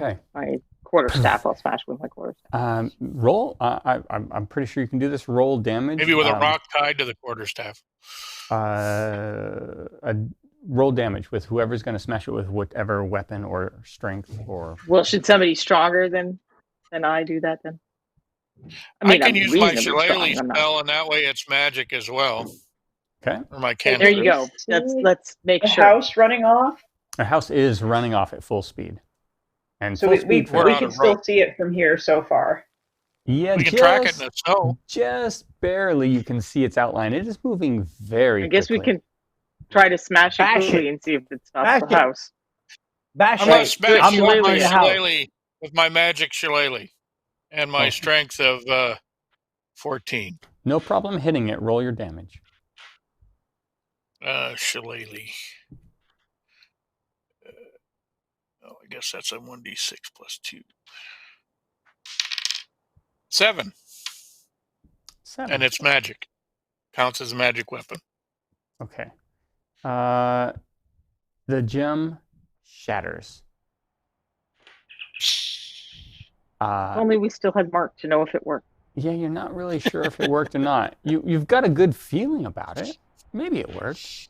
D: quarterstaff. I'll smash with my quarterstaff.
E: Roll. I'm pretty sure you can do this. Roll damage.
F: Maybe with a rock tied to the quarterstaff.
E: Roll damage with whoever's going to smash it with whatever weapon or strength or.
D: Well, should somebody stronger than I do that then?
F: I can use my shillelagh spell, and that way it's magic as well.
E: Okay.
F: Or my
D: cantrip. There you go. Let's make sure.
G: The house running off?
E: The house is running off at full speed. And
G: so we can still see it from here so far.
E: Yeah,
F: we can track it in the snow.
E: Just barely you can see its outline. It is moving very quickly.
D: I guess we can try to smash it quickly and see if it stops the house.
F: I'm going to smash it with my shillelagh, with my magic shillelagh. And my strength of 14.
E: No problem hitting it. Roll your damage.
F: Shillelagh. I guess that's a 1d6 plus 2. 7.
E: 7.
F: And it's magic. Counts as a magic weapon.
E: Okay. The gem shatters.
D: Only we still had Mark to know if it worked.
E: Yeah, you're not really sure if it worked or not. You've got a good feeling about it. Maybe it worked.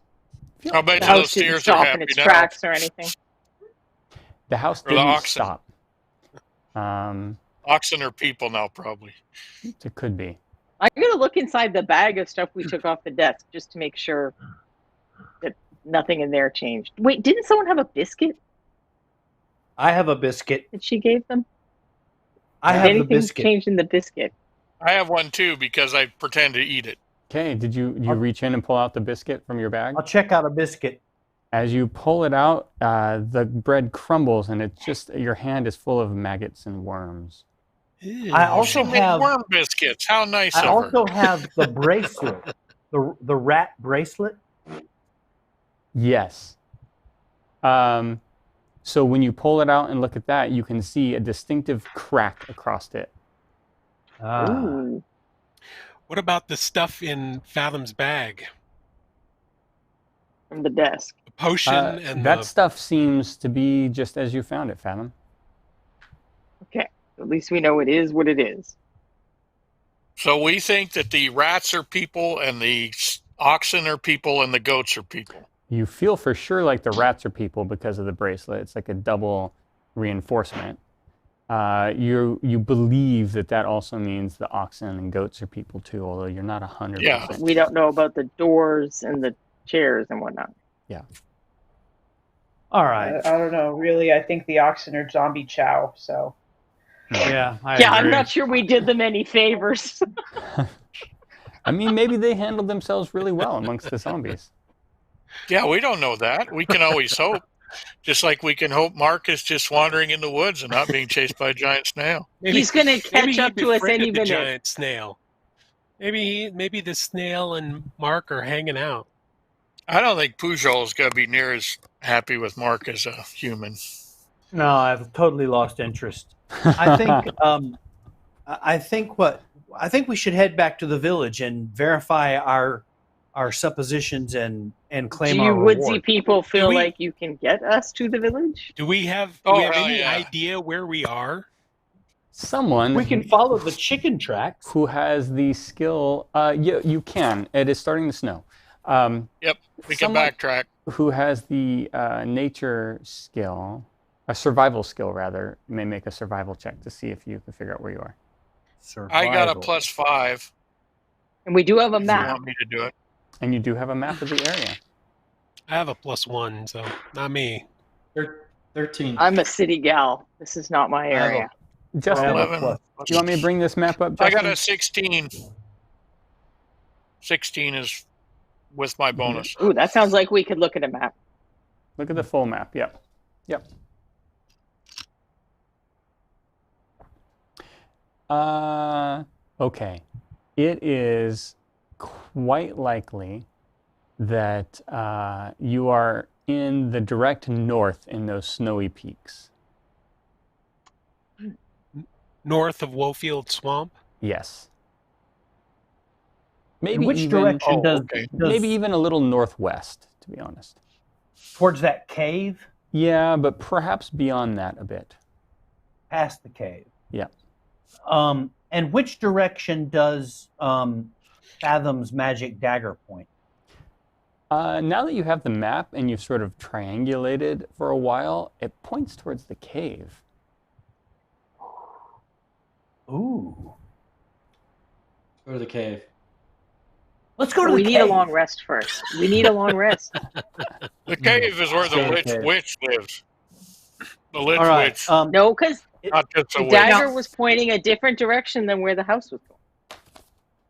F: I'll bet you those steers are happy
D: its
F: now.
D: tracks or anything.
E: The house
F: or
E: didn't
F: the oxen.
E: stop.
F: Oxen are people now, probably.
E: It could be.
D: I'm going to look inside the bag of stuff we took off the desk just to make sure that nothing in there changed. Wait, didn't someone have a biscuit?
A: I have a biscuit.
D: That she gave them?
A: I have the biscuit.
D: Changed in the biscuit?
F: I have one too because I pretend to eat it.
E: Okay, did you reach in and pull out the biscuit from your bag?
A: I'll check out a biscuit.
E: As you pull it out, the bread crumbles and it's just your hand is full of maggots and worms.
F: Ew,
A: I also have
F: worm biscuits. How nice
A: I
F: of
A: also
F: her.
A: have the bracelet, the rat bracelet.
E: Yes. So when you pull it out and look at that, you can see a distinctive crack across it.
D: Ooh.
C: What about the stuff in Fathom's bag?
D: From the desk.
C: The potion and
E: that stuff seems to be just as you found it, Fathom.
D: Okay. At least we know it is what it is.
F: So we think that the rats are people and the oxen are people and the goats are people.
E: You feel for sure like the rats are people because of the bracelet. It's like a double reinforcement. You believe that also means the oxen and goats are people too, although you're not 100%.
F: Yeah.
D: We don't know about the doors and the chairs and whatnot.
E: Yeah.
A: All right.
G: I don't know. Really, I think the oxen are zombie chow. So.
A: Yeah.
D: I'm not sure we did them any favors.
E: I mean, maybe they handled themselves really well amongst the zombies.
F: Yeah, we don't know that. We can always hope. Just like we can hope Mark is just wandering in the woods and not being chased by a giant snail.
D: He's going to catch up to us any minute.
C: Giant snail. Maybe the snail and Mark are hanging out.
F: I don't think Pugh is going to be near as happy with Mark as a human.
A: No, I've totally lost interest. I think I think we should head back to the village and verify our suppositions and claim
D: Do
A: our
D: you
A: reward.
D: woodsy people feel like you can get us to the village?
C: Do we have any idea where we are?
E: Someone
A: We can follow the chicken tracks.
E: who has the skill. You can. It is starting to snow.
F: Yep, we can backtrack.
E: Who has the nature skill, a survival skill rather, may make a survival check to see if you can figure out where you are.
F: I got a +5.
D: And we do have a
F: If you
D: map.
F: want me to do it.
E: And you do have a map of the area.
C: I have a +1, so not me.
I: 13.
D: I'm a city gal. This is not my area.
E: Justin,
F: 11.
E: do you want me to bring this map up, Justin?
F: I got a 16. 16 is with my bonus.
D: Ooh, that sounds like we could look at a map.
E: Look at the full map. Yep. Okay. It is quite likely that you are in the direct north in those snowy peaks.
C: North of Wofield Swamp?
E: Yes.
A: In which direction does
E: maybe even a little northwest, to be honest.
A: Towards that cave?
E: Yeah, but perhaps beyond that a bit.
A: Past the cave.
E: Yeah.
A: And which direction does Fathom's magic dagger point?
E: Now that you have the map and you've sort of triangulated for a while, it points towards the cave.
A: Ooh.
I: Go to the cave.
A: Let's go to the
D: We
A: cave.
D: need a long rest first. We need a long rest.
F: The cave is where the
A: Okay.
F: witch lives. The lich
A: All right.
F: witch.
D: No, because
F: Not just a
D: the
F: witch.
D: dagger was pointing a different direction than where the house was going.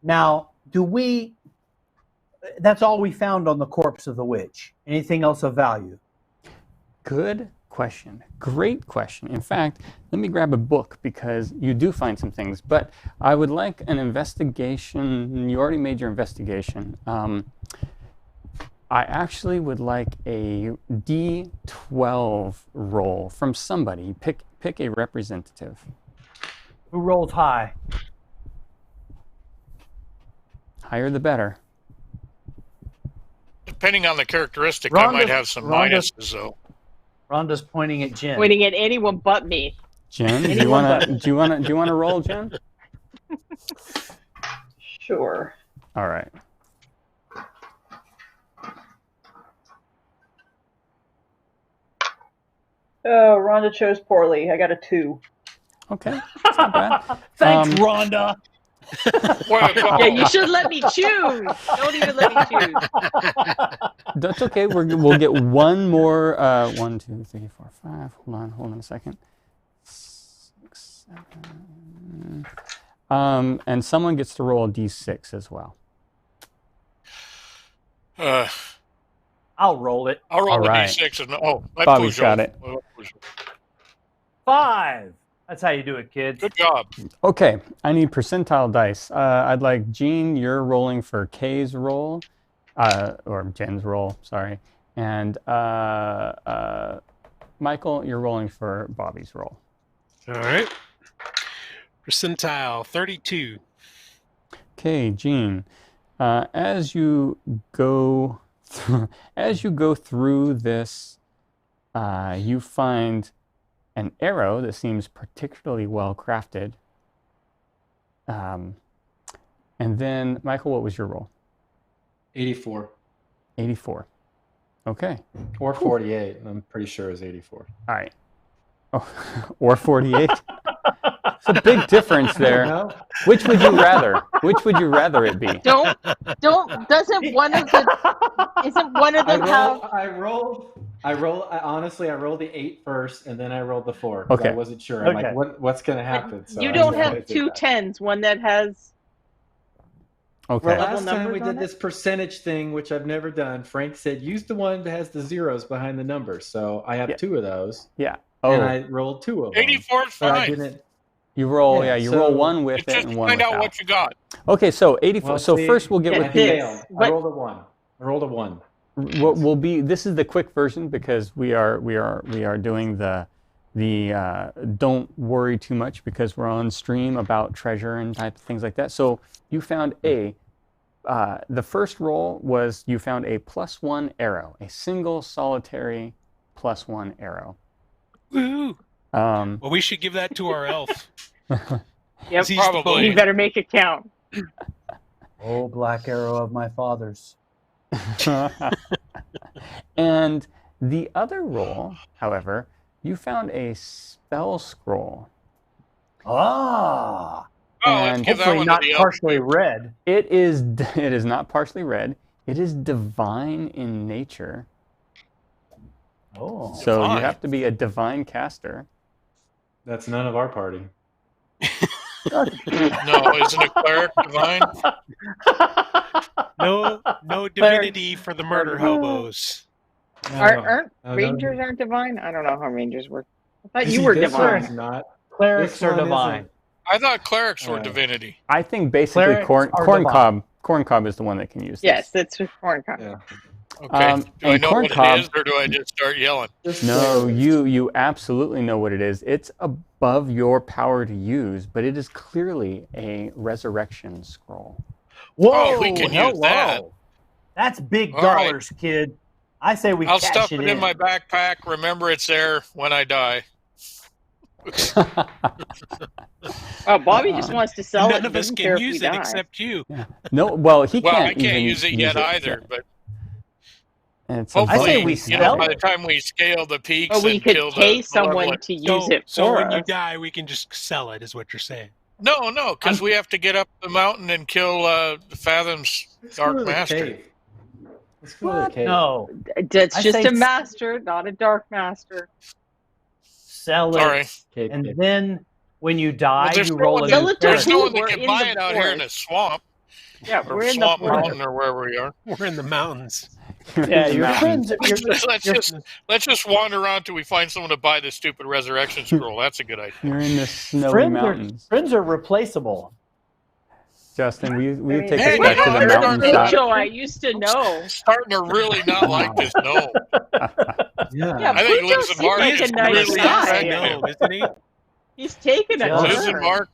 A: Now, that's all we found on the corpse of the witch. Anything else of value?
E: Good question. Great question. In fact, let me grab a book because you do find some things, but I would like an investigation. You already made your investigation. I actually would like a D12 roll from somebody. Pick a representative.
A: Who rolls high?
E: Higher the better.
F: Depending on the characteristic, I might have some minuses, though.
A: Rhonda's pointing at Jen.
D: Pointing at anyone but me.
E: Jen, do you want to roll, Jen?
G: Sure.
E: All right.
G: Oh, Rhonda chose poorly. I got a 2.
E: Okay, that's not bad.
A: Thanks, Rhonda.
D: Yeah, you should let me choose. Don't even let me choose.
E: That's okay. We'll get one more. 1, 2, 3, 4, 5. Hold on a second. 6, 7. And someone gets to roll a d6 as well.
A: I'll roll it.
F: I'll roll
E: All
F: the
E: right.
F: D6. My
E: Bobby's
F: Peugeot.
E: got it.
A: 5. That's how you do it, kids.
F: Good job.
E: Okay, I need percentile dice. I'd like Jean, you're rolling for Kay's roll, or Jen's roll, sorry. And Michael, you're rolling for Bobby's roll.
C: All right. Percentile 32.
E: Okay, Jean, as you go through this, you find an arrow that seems particularly well crafted. And then, Michael, what was your roll?
I: 84.
E: 84. Okay.
I: Or 48. I'm pretty sure it's 84.
E: All right. Oh, or 48. It's a big difference there.
I: No?
E: Which would you rather? Which would you rather it be?
D: Doesn't one of them have?
I: I rolled the 8 first, and then I rolled the 4. 'Cause
E: Okay.
I: I wasn't sure. I'm
A: Okay.
I: like, what's going to happen? So
D: You
I: I
D: don't
I: decided
D: have
I: to
D: two
I: take that.
D: 10s. One that has.
E: Okay.
I: Well,
D: Double
I: last time we
D: numbers on
I: did this percentage thing, which I've never done. Frank said use the one that has the zeros behind the numbers. So I have
E: Yeah.
I: 2 of those,
E: Yeah.
I: and
E: Oh,
I: I rolled 2 of them.
F: 84 is
I: But I
F: fine.
I: didn't.
E: you roll.
I: Yeah,
E: Yeah, you roll
I: so
E: one with
F: It's
E: it
F: just
E: and
F: to
E: one
F: find out
E: without.
F: what you got.
E: Okay, so 84.
I: Well,
E: So
I: see,
E: first we'll get
D: Yeah,
E: with
I: I
E: the.
I: failed. I
D: But-
I: rolled a 1. I rolled a 1.
E: What will be? This is the quick version because we are doing the don't worry too much because we're on stream about treasure and type of things like that. So you found the first roll was you found a +1 arrow, a single solitary +1 arrow.
C: Woo!
E: Um,
C: Well, we should give that to our elf.
D: Yep.
C: He's the
F: Probably.
D: You
C: bogey.
D: better make it count.
A: Oh, black arrow of my father's.
E: and the other roll, however, you found a spell scroll.
A: Ah,
F: Oh, let's
E: And
F: give that
A: hopefully
F: one
A: not
F: to the elf.
A: partially red.
E: It is not partially red. It is divine in nature.
A: Oh,
E: So you
F: Divine.
E: have to be a divine caster.
I: That's none of our party.
F: No, isn't it cleric divine?
C: No divinity for the murder hobos.
D: Aren't
I: No,
D: rangers aren't divine? I don't know how rangers work. I thought
I: See,
D: you were
I: this
D: divine.
I: one's not.
A: Clerics
I: This
A: are
I: one
A: divine.
I: isn't.
F: I thought clerics were
I: Uh,
F: divinity.
E: I think basically
A: Clerics are
E: corn cob is the one that can use this.
D: Yes, that's with corn cob.
I: Yeah.
F: Okay. Do I
E: and
F: know
E: corn
F: what
E: cob-
F: it is, or do I just start yelling?
I: Just
E: No,
I: clerics.
E: you absolutely know what it is. It's above your power to use, but it is clearly a resurrection scroll.
A: Whoa,
F: Oh, we can use
A: hello.
F: that.
A: That's big
F: All right.
A: dollars, kid. I say we
F: I'll
A: cash
F: stuff
A: it
F: it in my backpack. Remember, it's there when I die.
D: Oh, Bobby just wants to sell it.
C: None of us
D: Doesn't care
C: can
D: if we
C: use it
D: die.
C: except you.
E: No, well, he
F: Well,
E: can't
F: I can't
E: even
F: use it yet either, but
E: And it's
F: hopefully,
A: I say we
F: you know,
A: sell
F: by the
A: it.
F: time we scale the peaks
D: But we
F: and
D: could
F: kill
D: pay
F: the
D: someone
F: level-
D: to use it
C: So
D: for
C: when you
D: us.
C: die, we can just sell it, is what you're saying.
F: No, because we have to get up the mountain and kill Fathom's
I: Let's
F: Dark
I: go to the
F: Master.
I: cave. Let's go to the cave.
A: No,
D: That's
A: I
D: just
A: say
D: a
A: s-
D: master, not a dark master.
A: sell it.
F: Sorry.
I: Cave,
A: And
I: cave.
A: then when you die,
F: Well, there's
A: you
F: no
A: roll
F: one
A: a
F: that-
D: Sell
A: new
D: it to
F: There's
A: character.
F: no
D: who?
F: one that
D: We're
F: can
D: in
F: buy
D: the
F: it out here in a
D: forest.
F: swamp
D: Yeah,
F: or
D: we're in the
F: swamp
D: forest.
F: mountain or wherever we are.
C: We're in the mountains.
A: Yeah, your
E: Mountains.
A: friends.
F: Let's just wander around till we find someone to buy this stupid resurrection scroll. That's a good idea.
E: You're in the snowy
A: Friends
E: mountains.
A: friends are replaceable.
E: Justin, will you take
F: Hey,
E: us back to
F: you
E: the
F: know,
E: mountain
F: they're
E: shot?
D: Joe, I used to know.
F: Starting to really not like this gnome.
I: Yeah.
D: Yeah,
F: I think
D: Pluto
F: Liz and
D: seems
F: Mark
D: like
C: He
D: a
C: is
D: nice
C: really
D: guy.
C: nice
F: Yeah.
C: gnome, isn't he?
D: He's taking a
A: Yeah.
F: Liz and
D: turn.
F: Mark,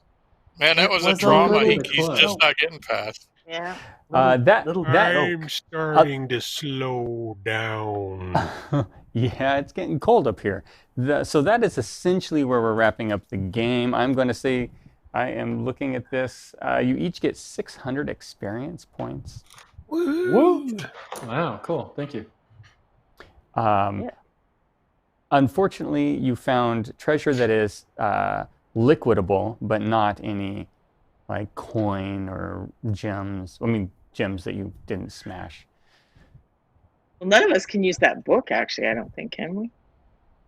F: man, that
A: It
F: was a
A: was a
F: drama.
A: little
F: He's
I: close.
F: just not getting past.
D: Yeah.
E: That
C: I'm starting to slow down.
E: yeah, it's getting cold up here. So that is essentially where we're wrapping up the game. I'm going to say I am looking at this. You each get 600 experience points.
C: Woo!
I: Wow, cool. Thank you.
D: Yeah.
E: Unfortunately, you found treasure that is liquidable, but not any like coin or gems. I mean, gems that you didn't smash.
D: Well, none of us can use that book, actually, I don't think, can we?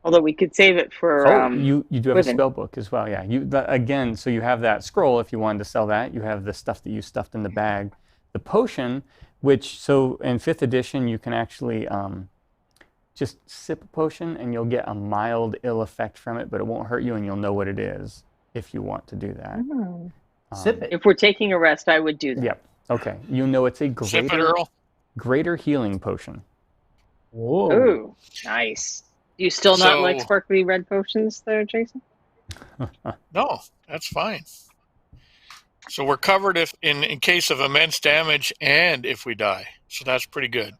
D: Although we could save it for.
E: You do have
D: Within.
E: a spell book as well, yeah. Again, so you have that scroll if you wanted to sell that. You have the stuff that you stuffed in the bag. The potion, which, so in 5th edition, you can actually just sip a potion and you'll get a mild ill effect from it, but it won't hurt you and you'll know what it is if you want to do that.
D: Hmm.
A: Sip it.
D: If we're taking a rest, I would do that.
E: Yep. Okay. You know it's a
F: Sip it,
E: greater,
F: Earl.
E: greater healing potion.
A: Whoa.
D: Ooh, nice. Do you still not
F: So-
D: like sparkly red potions there, Jason?
F: No, that's fine. So we're covered if in case of immense damage and if we die. So that's pretty good.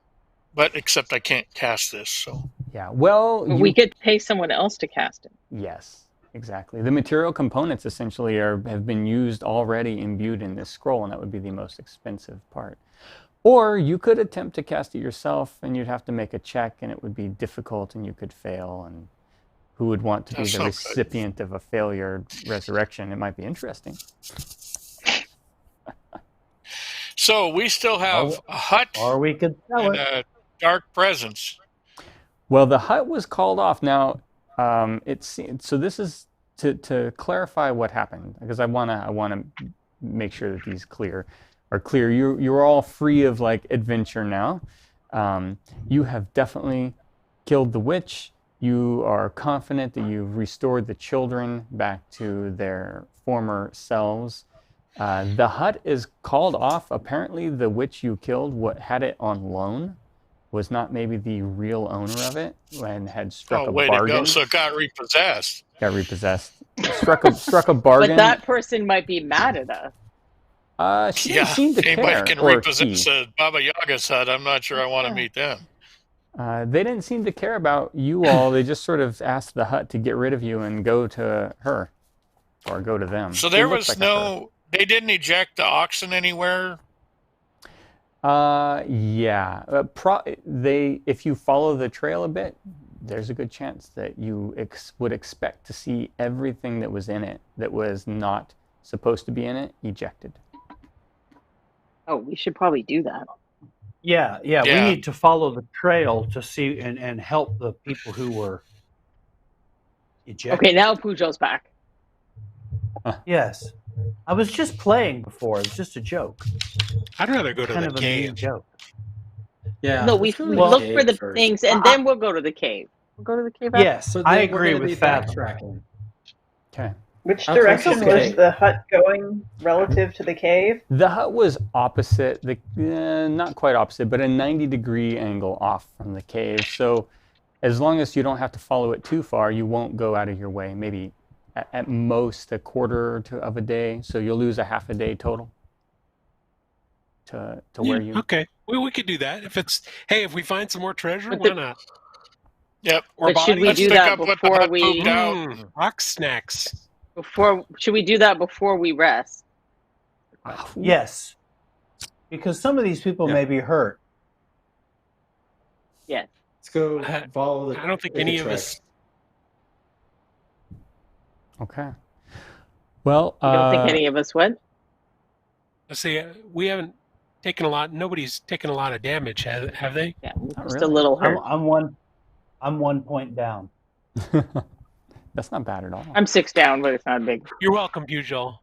F: But except I can't cast this. So
E: Yeah. Well,
D: But we could pay someone else to cast it.
E: Yes, exactly. The material components essentially have been used already imbued in this scroll, and that would be the most expensive part. Or you could attempt to cast it yourself, and you'd have to make a check, and it would be difficult, and you could fail. And who would want to be
F: That's
E: the
F: not good.
E: recipient of a failure resurrection? It might be interesting.
F: So we still have a hut
A: Or we could sell
F: and
A: it.
F: a dark presence.
E: Well, the hut was called off. Now, so this is to clarify what happened, because I wanna make sure that these clear. are clear. You're all free of like adventure now. You have definitely killed the witch. You are confident that you've restored the children back to their former selves. The hut is called off. Apparently, the witch you killed, what had it on loan, was not maybe the real owner of it and had struck a
F: way
E: bargain.
F: to go! So it got repossessed.
E: Got repossessed. Struck a bargain.
D: But that person might be mad at us.
E: She didn't seem to
F: anybody
E: care.
F: can
E: or
F: repossess
E: he.
F: a Baba Yaga's hut. I'm not sure I want to meet them.
E: They didn't seem to care about you all. They just sort of asked the hut to get rid of you and go to her, or go to them.
F: So there was they didn't eject the oxen anywhere.
E: Yeah. If you follow the trail a bit, there's a good chance that you would expect to see everything that was in it that was not supposed to be in it ejected.
D: Oh, we should probably do that.
A: Yeah. We need to follow the trail to see and help the people who were ejected.
D: Okay, now Pujo's back.
A: Yes. I was just playing before. It's just a joke.
C: I'd rather go to
A: Kind
C: the
A: of a
C: cave.
A: mean joke.
I: Yeah.
D: No, we look for the things, and then we'll go to the cave. We'll go to the cave.
A: Yes,
I: So
A: I
I: then we're
A: agree
I: gonna be
A: with Fathom.
I: backtracking.
E: Okay.
G: Which
I: I'll take
G: direction
I: the
G: was
I: cave.
G: the hut going relative to the cave?
E: The hut was opposite, not quite opposite, but a 90-degree angle off from the cave. So as long as you don't have to follow it too far, you won't go out of your way. Maybe at most a quarter of a day. So you'll lose a half a day total to where you...
C: Okay, we could do that. If we find some more treasure, why not?
F: Yep.
C: Or
D: But should we
C: bodies.
D: do
F: Let's pick
D: that
F: up what the
D: before
F: hut
D: we
F: pooped out.
C: Rock snacks.
D: should we do that before we rest?
A: Yes. Because some of these people may be hurt.
D: Yes.
I: Let's go follow the.
C: I don't think
I: take
C: any
I: a
C: of
I: trek.
C: us.
E: Okay. Well,
D: I don't think any of us went.
C: Let's see. We haven't taken a lot. Nobody's taken a lot of damage, have they?
D: Yeah,
E: Not
D: just
E: really.
D: a little hurt.
A: I'm 1 point down.
E: That's not bad at all.
D: I'm 6 down, but it's not big.
C: You're welcome, Pugil.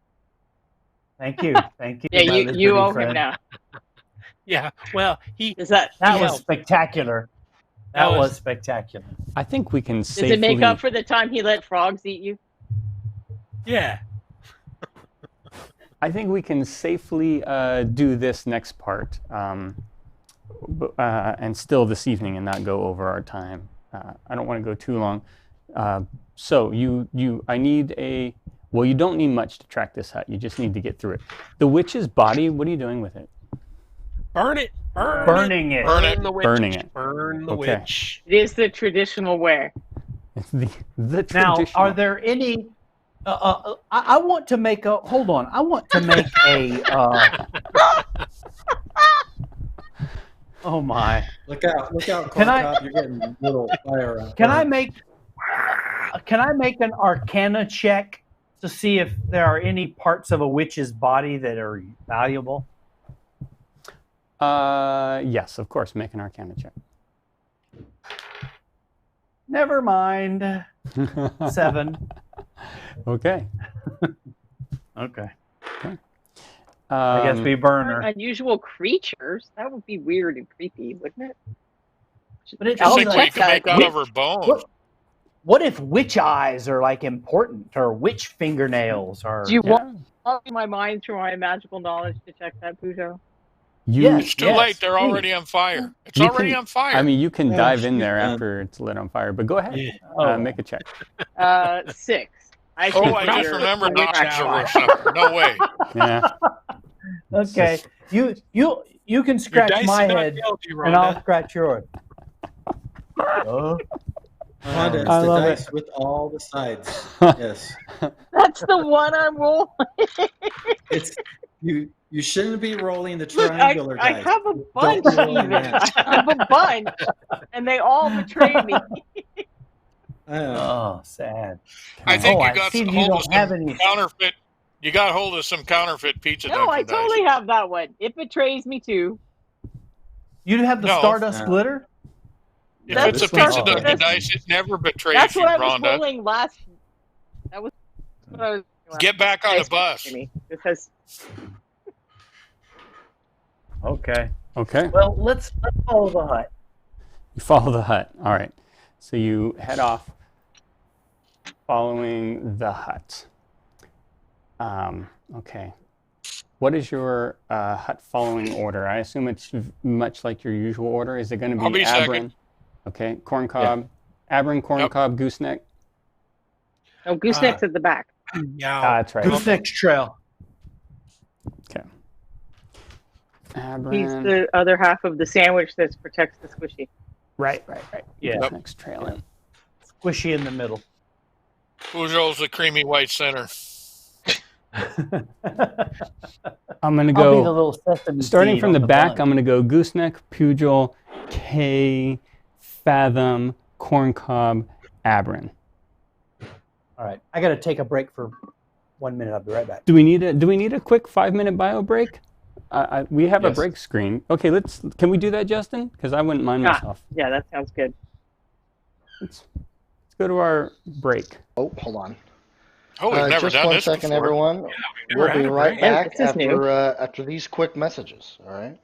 A: Thank you. Thank you.
D: Yeah,
A: my
D: you
A: liberty
D: owe him
A: friend.
D: now.
C: Yeah. Well,
D: Is that
A: That
D: he
A: was
D: helped.
A: spectacular. That was spectacular.
E: I think we can
D: Does
E: safely...
D: it make up for the time he let frogs eat you?
C: yeah.
E: I think we can safely do this next part, and still this evening, and not go over our time. I don't want to go too long. So I need a. Well, you don't need much to track this hut. You just need to get through it. The witch's body. What are you doing with it?
C: Burn it.
A: Burning it.
C: Burn the witch.
E: Burning it.
C: Burn the
E: Okay.
C: witch.
D: It is the traditional wear.
E: It's the
A: Now,
E: traditional.
A: are there any? I want to make a. Hold on. I want to make a. Oh my!
I: Look out!
A: Can I-
I: Corncop, you're getting a little fire out.
A: Can I make an Arcana check to see if there are any parts of a witch's body that are valuable?
E: Yes, of course. Make an Arcana check.
A: Never mind. 7.
E: Okay.
A: Okay. I guess we burn her.
D: Unusual creatures. That would be weird and creepy, wouldn't it?
A: But it's
F: I
A: only
F: think we
A: like
F: can make
D: that.
F: out of her bones.
A: what if witch eyes are like important, or witch fingernails, or
D: Do you want my mind through my magical knowledge to check that, Pujo?
F: It's too late. They're already on fire. It's
E: You
F: already
E: can-
F: on fire.
E: I mean, you can
I: Yeah,
E: dive in there
I: yeah.
E: after it's lit on fire, but go ahead.
C: Yeah.
E: Make a check.
D: 6. I think
F: I just
D: we're-
F: remembered
D: we're
F: the oxygen
D: fine.
F: or something. No way.
E: Yeah.
A: Okay. You can scratch
C: dice
A: my
C: did not
A: head,
C: fail you,
A: and I'll
C: Rhonda.
A: scratch yours. Oh.
I: Wanda, it's
E: I
I: the
E: love
I: dice
E: it.
I: with all the sides. Yes.
D: That's the one I'm rolling.
I: It's you shouldn't be rolling the
D: Look,
I: triangular
D: I
I: dice.
D: have a
I: Don't
D: bunch
I: roll
D: even.
I: that.
D: I have a bunch, and they all betray me.
A: Oh, sad.
F: I think
A: I
F: you got
A: see
F: some
A: you
F: hold of
A: don't have
F: some
A: any.
F: counterfeit. You got hold of some counterfeit pizza.
D: No, I
F: Dunkin' dice.
D: totally have that one. It betrays me too.
A: You have the
F: No.
A: Stardust
I: No.
A: glitter?
F: If
D: That's
F: it's a
I: the-
F: pizza
I: oh,
F: Dunkin'
D: that's-
F: dice, it never betrays
D: That's
F: you,
D: what I was
F: Rhonda.
D: rolling last. That was what I was.
F: Get back on the
D: Dice
F: bus.
D: betray me. Because
A: Okay.
E: Okay.
A: Well, let's follow the hut.
E: You follow the hut. All right. So you head off following the hut. Okay. What is your hut following order? I assume it's much like your usual order. Is it going to be
F: I'll be
E: Abram?
F: second.
E: Okay. Corncob. Abram, corncob, gooseneck.
D: No, gooseneck's at the back.
C: Yeah.
E: That's right.
A: Gooseneck's trail.
E: Okay.
D: He's
E: Abram.
D: the other half of the sandwich that protects the squishy.
E: Right.
A: Yeah.
E: Gooseneck's trailing.
A: Squishy in the middle.
F: Pujol's the creamy white center.
E: I'm going to
A: I'll be the
E: go,
A: little sesame
E: starting
A: seed
E: from
A: on
E: the back,
A: bun.
E: I'm going to go gooseneck, Pugil, K, Fathom, corncob, Abram.
A: All right. I got to take a break for 1 minute. I'll be right back.
E: Do we need a quick 5-minute bio break? We have a
I: Yes.
E: break screen. Okay, can we do that, Justin? Because I wouldn't mind myself.
D: Yeah, that sounds good.
E: Let's go to our break.
H: Oh, hold on.
F: Oh, we've never
H: Just
F: done
H: one
F: this
H: second,
F: before.
H: everyone.
C: never
H: We'll
C: had
H: be
C: a
H: right
C: break.
H: back
D: This is new.
H: after these quick messages. All right.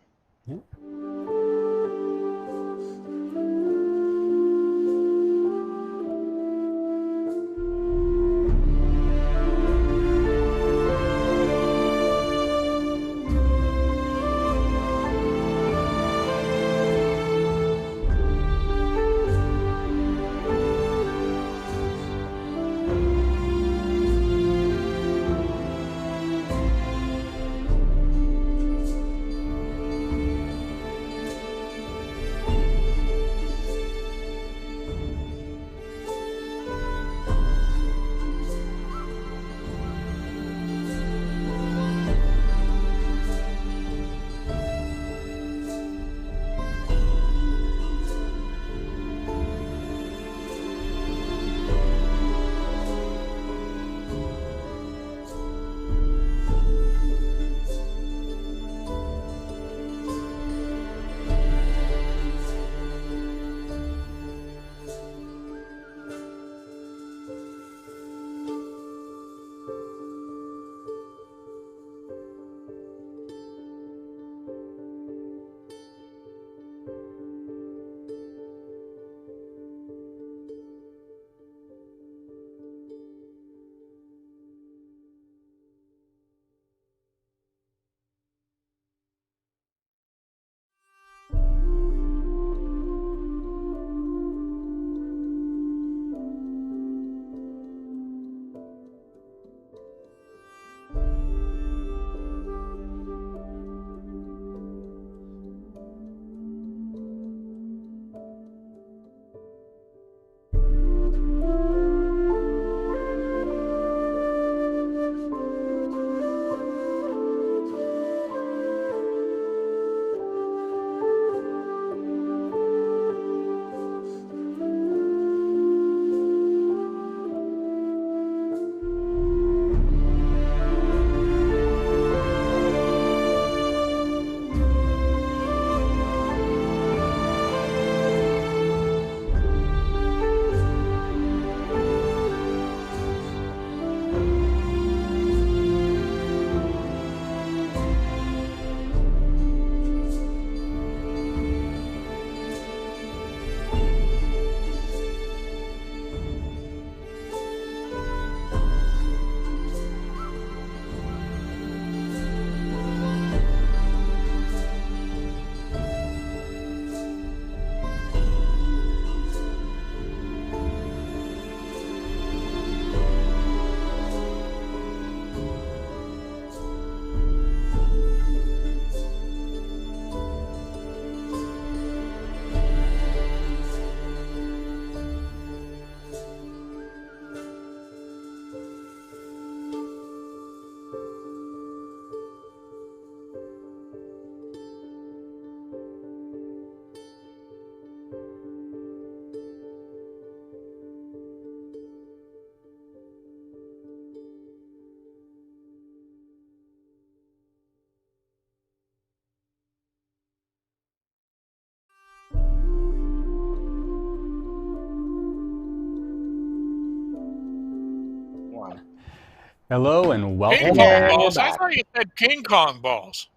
E: Hello and welcome
F: Ping pong
E: back.
F: balls. I thought you said King Kong balls.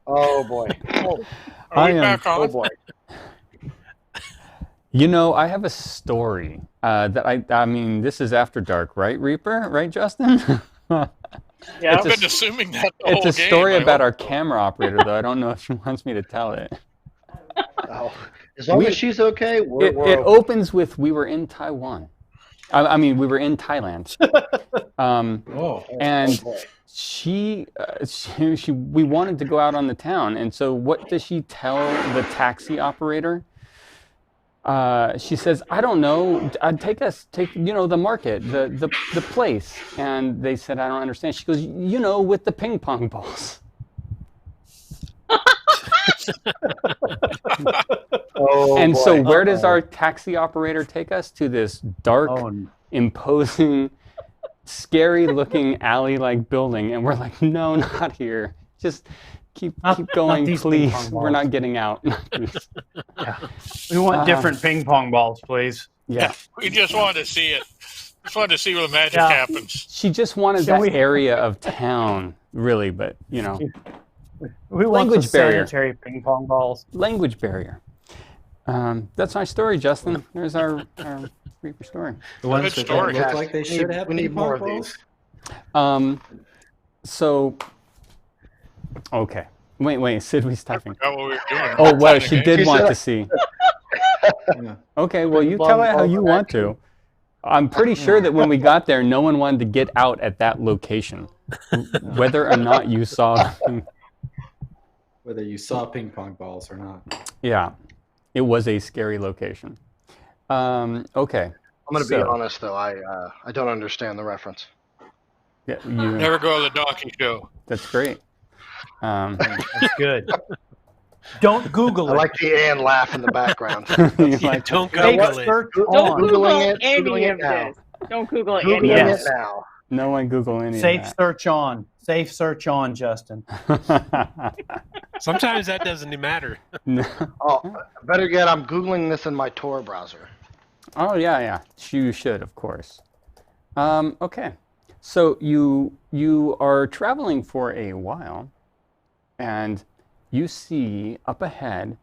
H: Oh boy.
F: Are we
E: I am-
F: back on?
H: Oh boy.
E: You know, I have a story that I mean, this is after dark, right, Reaper? Right, Justin?
D: Yeah.
F: I've been assuming that the
E: It's
F: whole
E: a
F: game.
E: story
F: I
E: about
F: hope
E: our
F: so.
E: camera operator, though. I don't know if she wants me to tell it.
H: Oh, as long as she's okay,
E: It
H: we're okay.
E: opens with we were in Taiwan. I mean, we were in Thailand.
I: Oh,
E: And
H: boy.
E: she, we wanted to go out on the town. And so what does she tell the taxi operator? She says, I don't know, take the market, the place. And they said, I don't understand. She goes, with the ping pong balls.
H: Oh,
E: And
H: boy.
E: so where does our taxi operator take us? To this dark, imposing, scary-looking alley-like building. And we're like, no, not here. Just keep going,
A: these
E: please.
A: ping pong
E: We're
A: balls.
E: not getting out.
A: Yeah. We want different ping pong balls, please.
E: Yeah.
F: We just wanted to see it. Just wanted to see where the magic
A: Yeah.
F: happens.
E: She just wanted
A: Can
E: that
A: we-
E: area of town, really, but,
A: We want
E: Language
A: the
E: barrier.
A: sanitary ping pong balls.
E: language barrier. That's my story, Justin. There's our Reaper story.
I: the ones
F: Good
I: that don't
F: story.
I: look like they should have
H: We need
I: ping
H: more
I: pong
H: of
I: balls?
H: these.
E: So, okay. Wait, Sid was typing.
F: Forgot what we were doing.
E: Oh, well, she did
H: She
E: want
H: said-
E: to see.
I: Yeah.
E: Okay, well, you
H: Ping
E: tell
H: pong
E: it how
H: balls
E: you
H: in
E: want to. I'm pretty sure that when we got there, no one wanted to get out at that location, whether or not you saw them.
I: Whether you saw ping pong balls or not.
E: Yeah, it was a scary location. Okay.
H: I'm going to be
E: So-
H: honest, though. I don't understand the reference.
E: Yeah,
F: Never go to the donkey show.
E: that's great.
A: That's good. Don't Google
H: I
A: it.
H: like the and laugh in the background.
E: You like-
C: Don't
A: Safe
C: Google it.
A: search
D: Don't
A: on.
D: Google
H: Googling it,
D: any
H: Googling
D: of
H: it now.
D: this. Don't Google any
H: Googling
D: of
A: Yes.
D: this.
H: it now.
E: no one Google any
A: Safe
E: of
A: search on. Safe search on, Justin.
E: that.
C: Sometimes that doesn't matter.
E: No.
H: Oh, better yet, I'm Googling this in my Tor browser.
E: Oh yeah. You should, of course. Okay. So you are traveling for a while, and you see up ahead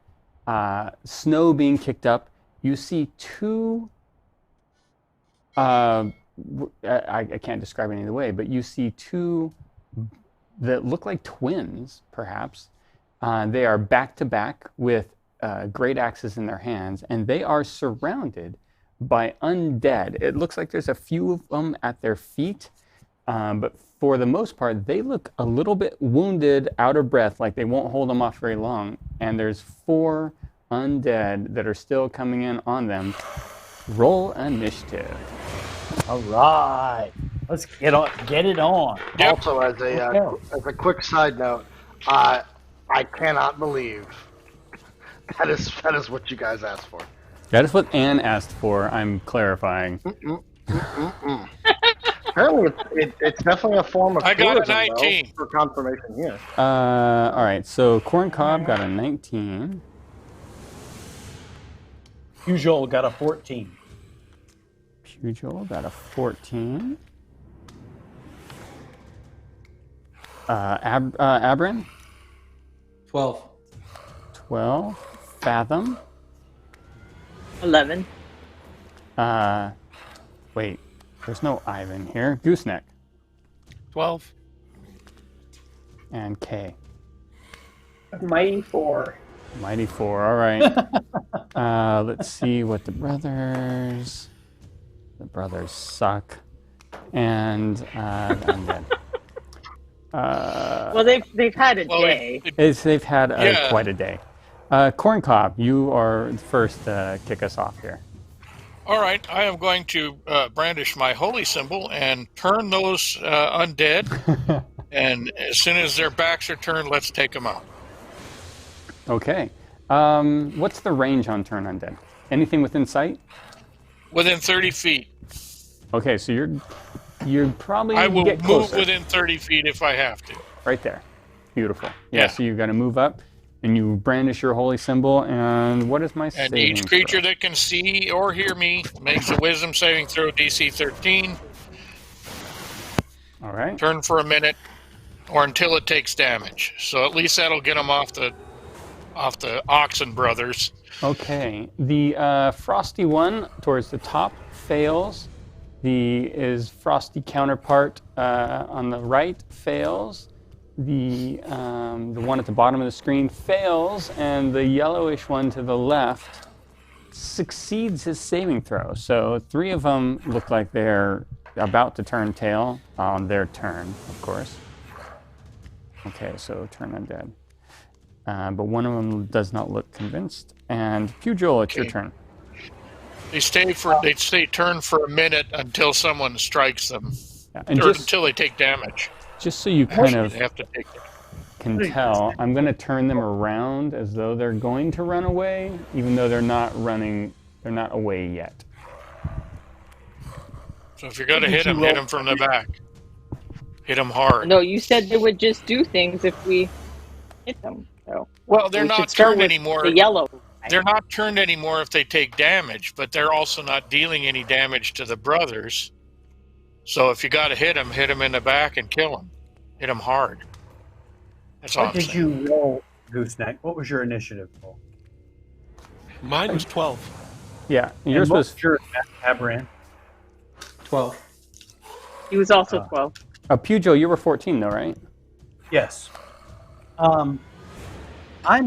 E: snow being kicked up. You see two. I can't describe it any other way, but you see two that look like twins, perhaps. They are back to back with great axes in their hands, and they are surrounded by undead. It looks like there's a few of them at their feet, but for the most part, they look a little bit wounded, out of breath, like they won't hold them off very long. And there's 4 undead that are still coming in on them. Roll initiative.
A: All right. Let's get it on.
F: Yep.
H: Also, as a quick side note, I cannot believe that is what you guys asked for.
E: That is what Anne asked for. I'm clarifying.
H: Apparently, it's definitely a form of
F: I got a
H: tourism, though,
F: 19.
H: for confirmation here.
E: All right, so Corn Cob got a 19.
A: Usual got a 14.
E: Pugil got a 14. Abrin,
I: 12.
E: 12. Fathom.
D: 11.
E: Wait, there's no Ivan here. Gooseneck
C: 12.
E: and K.
G: Mighty 4.
E: Mighty 4, all right. Let's see what the brothers suck. And I'm dead.
D: Well, they've had a
F: Well,
D: day.
E: They've had
F: Yeah.
E: quite a day. Corn Cob, you are first to kick us off here.
F: All right, I am going to brandish my holy symbol and turn those undead. And as soon as their backs are turned, let's take them out.
E: Okay. What's the range on turn undead? Anything within sight?
F: Within 30 feet.
E: Okay, so you're probably
F: I will
E: get
F: move
E: closer.
F: within 30 feet if I have to.
E: Right there. Beautiful. Yeah,
F: Yeah.
E: so you got to move up, and you brandish your holy symbol. And what is my
F: And
E: saving
F: each creature
E: throw?
F: that can see or hear me makes a wisdom saving throw DC 13.
E: All right.
F: Turn for a minute. or until it takes damage. So at least that'll get them off the Oxen Brothers.
E: Okay, the frosty one towards the top fails. The frosty counterpart on the right fails. The one at the bottom of the screen fails, and the yellowish one to the left succeeds his saving throw. So 3 of them look like they're about to turn tail on their turn, of course. Okay, so turn undead. But one of them does not look convinced. And Pugh, it's your turn.
F: They stay turn for a minute until someone strikes them,
E: Yeah,
F: or until they take damage.
E: Just so you kind of
F: They have to take
E: can tell, I'm going to turn them around as though they're going to run away, even though they're not running. They're not away yet.
F: So if you're going to hit them from the back. Hit them hard.
D: No, you said they would just do things if we hit them. So
F: well, they're not turned anymore.
D: The yellow.
F: They're not turned anymore if they take damage, but they're also not dealing any damage to the brothers. So if you got to hit them in the back and kill them. Hit them hard. That's all.
A: What did you roll, Gooseneck? What was your initiative roll?
C: Mine was 12.
E: Yeah, yours was
A: your Abran.
I: 12.
D: He was also 12.
E: Pugh, you were 14 though, right?
A: Yes. I'm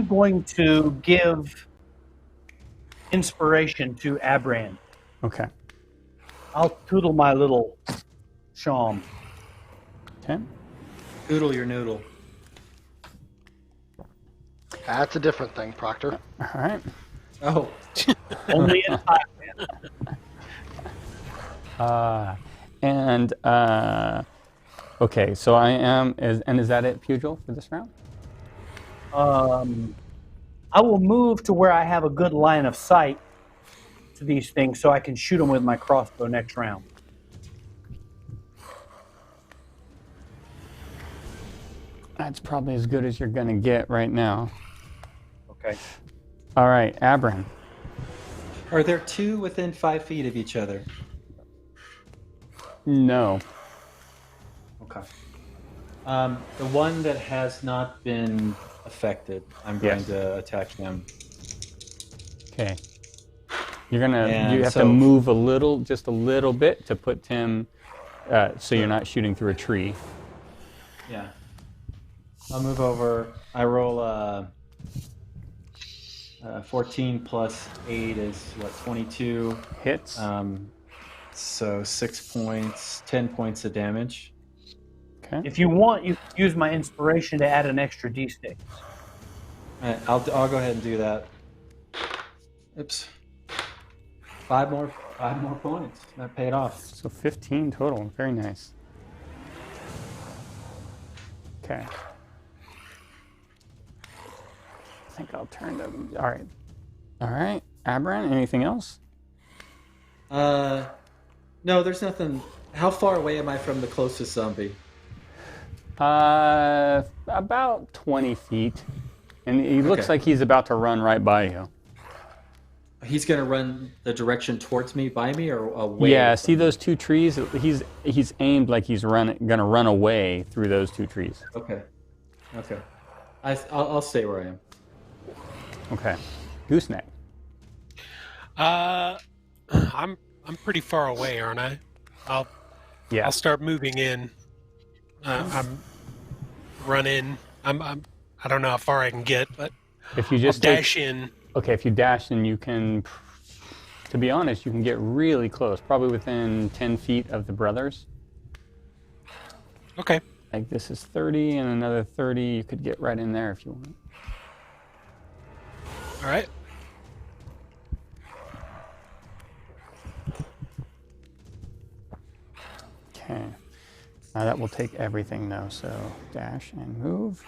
A: going to give inspiration to Abran.
E: Okay.
A: I'll toodle my little shawm.
E: Okay.
I: Oodle your noodle.
H: That's a different thing, Proctor.
E: All right.
I: Oh.
A: Only in Thailand.
E: Okay, so I am, is that it, Pugh, for this round?
A: I will move to where I have a good line of sight to these things so I can shoot them with my crossbow next round.
E: That's probably as good as you're going to get right now.
A: Okay.
E: All right, Abran.
I: Are there 2 within 5 feet of each other?
E: No.
I: Okay. The one that has not been affected, I'm going to attack him.
E: Okay. You have to move just a little bit to put Tim, so you're not shooting through a tree.
I: Yeah. I'll move over. I roll 14 plus 8 is what, 22.
E: Hits.
I: So 6 points, 10 points of damage.
E: Okay.
A: If you want, you can use my inspiration to add an extra d6.
I: I'll go ahead and do that. Oops. 5 more points. That paid off.
E: So 15 total. Very nice. Okay. I think I'll turn to. All right. Abran, anything else?
I: No, there's nothing. How far away am I from the closest zombie?
E: About 20 feet. And he looks like he's about to run right by you.
I: He's going to run the direction towards me, by me, or away?
E: Yeah, see those 2 trees? He's aimed like he's going to run away through those 2 trees.
I: Okay. I'll stay where I am.
E: Okay. Gooseneck.
C: I'm pretty far away, aren't I? I'll start moving in. I'm running. I don't know how far I can get, but
E: if you just
C: I'll dash in.
E: Okay, if you dash, then you can. To be honest, you can get really close, probably within 10 feet of the brothers.
C: Okay.
E: Like this is 30, and another 30. You could get right in there if you want.
C: All right.
E: Okay. Now that will take everything though, so dash and move.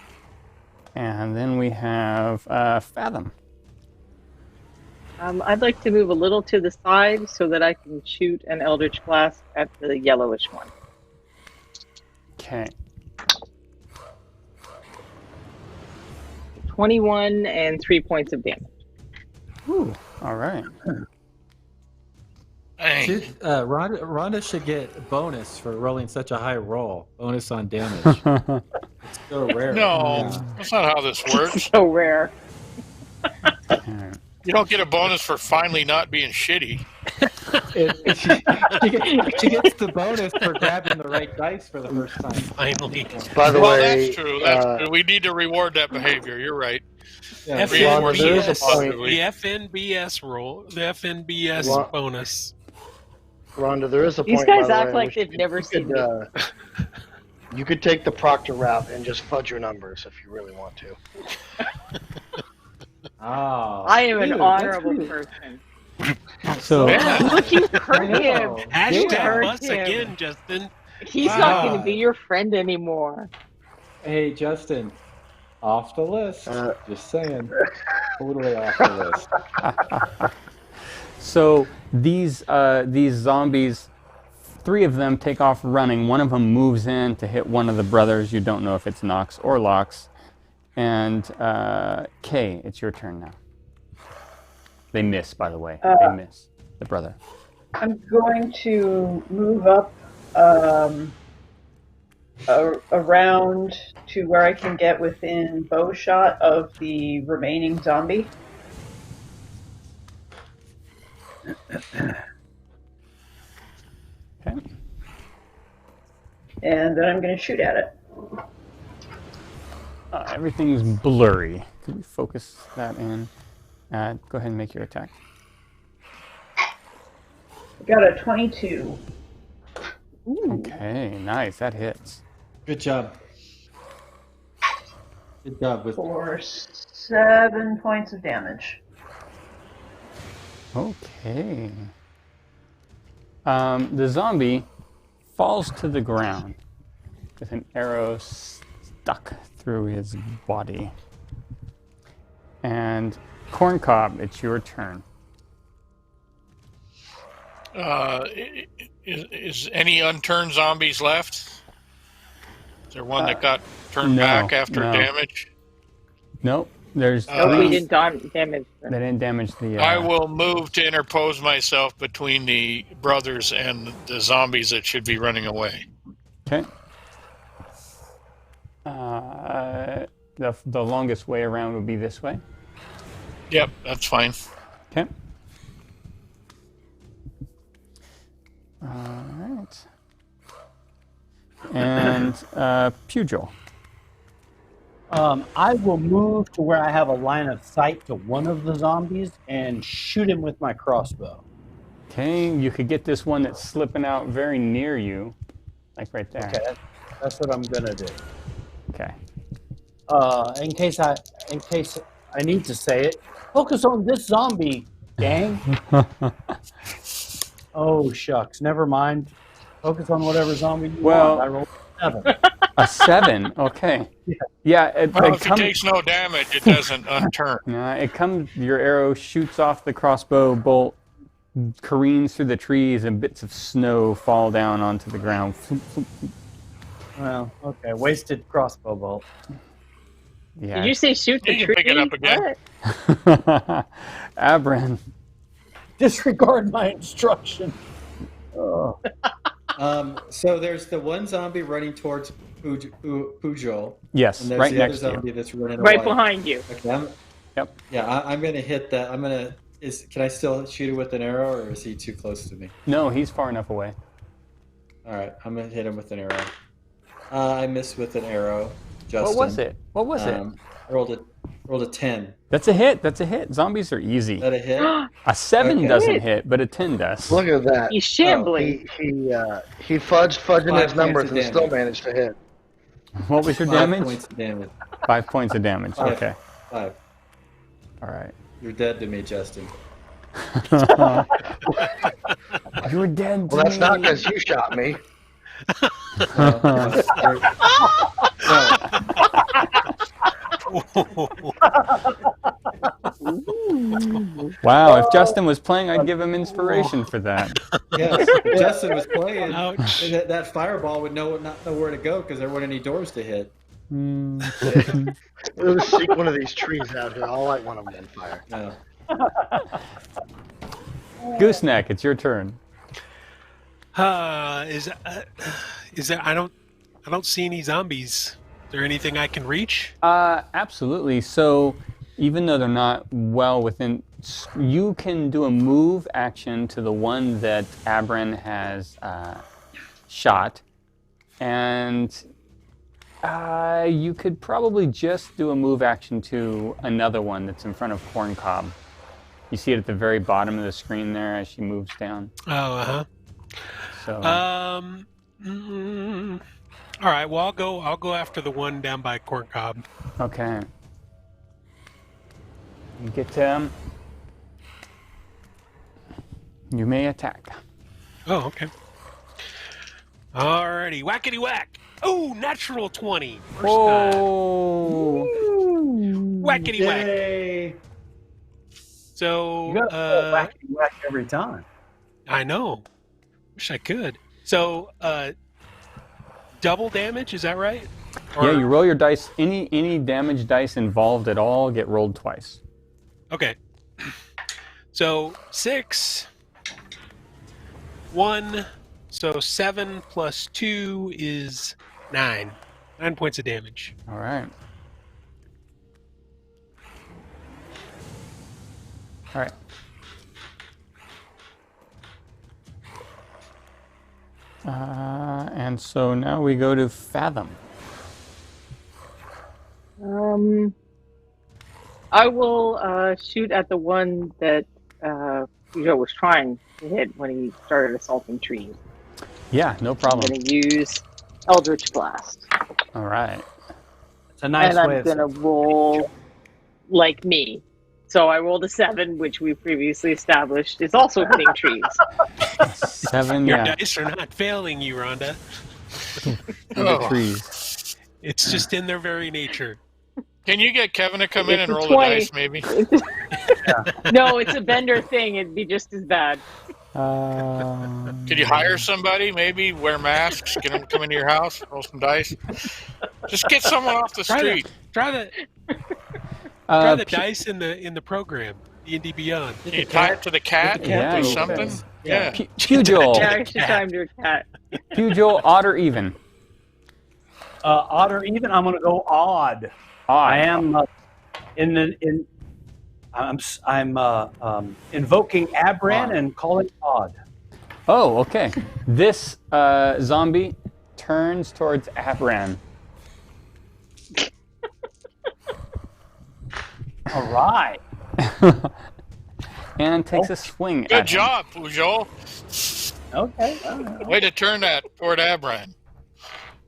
E: And then we have Fathom.
D: I'd like to move a little to the side so that I can shoot an Eldritch Blast at the yellowish one.
E: Okay.
D: 21 and 3 points of damage.
E: Ooh, all right.
I: Rhonda should get a bonus for rolling such a high roll. Bonus on damage. It's so rare.
F: No, that's not how this works.
D: So rare.
F: You don't get a bonus for finally not being shitty.
I: She gets the bonus for grabbing the right dice for the first time.
C: Finally.
H: By the
F: Well,
H: way,
F: that's true. That's true. We need to reward that behavior. You're right.
I: Yeah,
F: Reinforce
H: there is a
F: it
H: point-
F: positively.
C: The FNBS roll, the FNBS
H: Well-
C: bonus.
H: Rhonda, there is a
D: These
H: point.
D: guys
H: by the
D: act
H: way,
D: like
H: which
D: they've never seen me.
H: You could take the Proctor route and just fudge your numbers if you really want to.
I: Oh,
D: I am an
I: dude,
D: honorable
I: that's
D: person.
E: So
F: Yeah.
D: Look, you hurt
I: I
D: him.
I: know.
C: Hashtag
D: hurt
C: us
D: him.
C: again, Justin.
D: He's
C: Wow.
D: not going to be your friend anymore.
I: Hey, Justin, off the list.
H: Uh,
I: Just saying. Totally off the list.
E: So these zombies, 3 of them take off running. One of them moves in to hit one of the brothers. You don't know if it's Nox or Lox. And Kay, it's your turn now. They miss, by the way. They miss the brother.
G: I'm going to move up around to where I can get within bow shot of the remaining zombie.
E: Okay.
G: And then I'm going to shoot at it.
E: Everything's blurry. Could we focus that in? Go ahead and make your attack.
G: I got a 22.
E: Okay, nice. That hits.
I: Good job. Good job with
G: For 7 points of damage.
E: Okay. The zombie falls to the ground with an arrow stuck through his body. And Corncob, it's your turn.
F: Is any unturned zombies left? Is there one that got turned
E: no,
F: back after
E: no.
F: damage?
E: Nope. There's
F: Oh,
D: We
E: three.
D: didn't damage them.
E: They didn't damage the.
F: I will move to interpose myself between the brothers and the zombies that should be running away.
E: Okay. The longest way around would be this way.
F: Yep, that's fine.
E: Okay. All right. And Pugil.
A: I will move to where I have a line of sight to one of the zombies and shoot him with my crossbow.
E: Okay, you could get this one that's slipping out very near you, like right there.
A: Okay, that's what I'm gonna do.
E: Okay.
A: In case I need to say it, focus on this zombie, gang. Oh shucks, never mind. Focus on whatever zombie you
E: Well-
A: want. I rolled a 7.
E: A 7. Okay. Yeah.
F: Well, if it takes no damage, it doesn't unturn.
E: It comes. Your arrow shoots off the crossbow bolt, careens through the trees, and bits of snow fall down onto the ground. Floop, floop, floop.
A: Well, okay, wasted crossbow bolt.
E: Yeah.
D: Did you say shoot the
F: You
D: tree?
F: can pick it up again.
D: What?
E: Abram.
A: Disregard my instruction. Oh.
I: So there's the one zombie running towards Pujol,
E: Yes,
I: and there's
E: right
I: the other
E: next to you.
I: zombie that's running
D: Right
I: away.
D: behind you.
I: Okay,
E: Yep.
I: Yeah, I'm gonna hit that. Can I still shoot it with an arrow, or is he too close to me?
E: No, he's far enough away.
I: All right, I'm gonna hit him with an arrow. I missed with an arrow. Justin.
E: What was it? What was it?
I: I rolled a 10.
E: That's a hit. That's a hit. Zombies are easy.
I: Is that a hit?
E: A 7
I: Okay.
E: doesn't hit, but a 10 does.
H: Look at that.
D: He's shambling.
H: He fudging
I: 5
H: his numbers
I: points of
H: and still
I: damage.
H: managed to hit.
E: What was your
I: 5
E: damage?
I: points of damage.
E: 5 points of damage.
I: 5.
E: Okay.
I: 5.
E: All right.
I: You're dead to me, Justin.
E: You're dead.
H: Well, that's
E: to
H: not
E: me.
H: because you shot me.
E: Wow, if Justin was playing, I'd give him inspiration for that.
I: Yes, if Justin was playing,
C: Ouch.
I: that fireball would not know where to go because there weren't any doors to hit.
H: Let's seek one of these trees out here. I'll light one of them on fire.
I: No.
E: Gooseneck, it's your turn.
C: Is there? I don't see any zombies there anything I can reach?
E: Absolutely. So even though they're not well within, you can do a move action to the one that Abran has shot, and you could probably just do a move action to another one that's in front of Corncob. You see it at the very bottom of the screen there as she moves down.
C: Oh,
E: So.
C: All right. Well, I'll go after the one down by Corncob.
E: Okay. You get to him. You may attack.
C: Oh, okay. Alrighty, whackety whack. Oh, natural 20. First time. Whackety whack.
A: Yay.
C: So,
A: You gotta whack every time.
C: I know. Wish I could. So, double damage, is that right?
E: Yeah, you roll your dice. Any damage dice involved at all get rolled twice.
C: Okay. So, 6, 1, so 7 plus 2 is 9. 9 points of damage.
E: All right. All right. And so now we go to Fathom.
D: I will shoot at the one that Pugh was trying to hit when he started assaulting trees.
E: Yeah, no problem.
D: I'm going to use Eldritch Blast.
E: All right.
A: It's a nice
D: and
A: way
D: I'm going to roll like me. So I rolled a 7, which we previously established is also hitting trees.
E: 7,
C: Your
E: yeah.
C: dice are not failing you, Rhonda.
E: The trees.
C: It's just in their very nature.
F: Can you get Kevin to come in
D: It's
F: and
D: a
F: roll
D: 20.
F: the dice, maybe?
D: No, it's a Bender thing. It'd be just as bad.
F: Could you hire somebody, maybe wear masks, get them to come into your house, roll some dice? Just get someone off the street.
C: Try the dice in the program, D&D Beyond.
F: Can you tie it to the cat?
E: Yeah,
F: Or
E: you
F: something?
E: can.
F: Yeah.
E: Pugil.
D: Yeah, I should time to a cat.
E: Pugil, odd or even?
A: Odd or even? I'm going to go odd.
E: Odd.
A: I am I'm invoking Abran and calling odd.
E: Oh, okay. This zombie turns towards Abran.
A: All right.
E: And takes a swing at
F: Good
E: him.
F: job, Pujol.
A: Okay. All right.
F: Way to turn that toward Abran.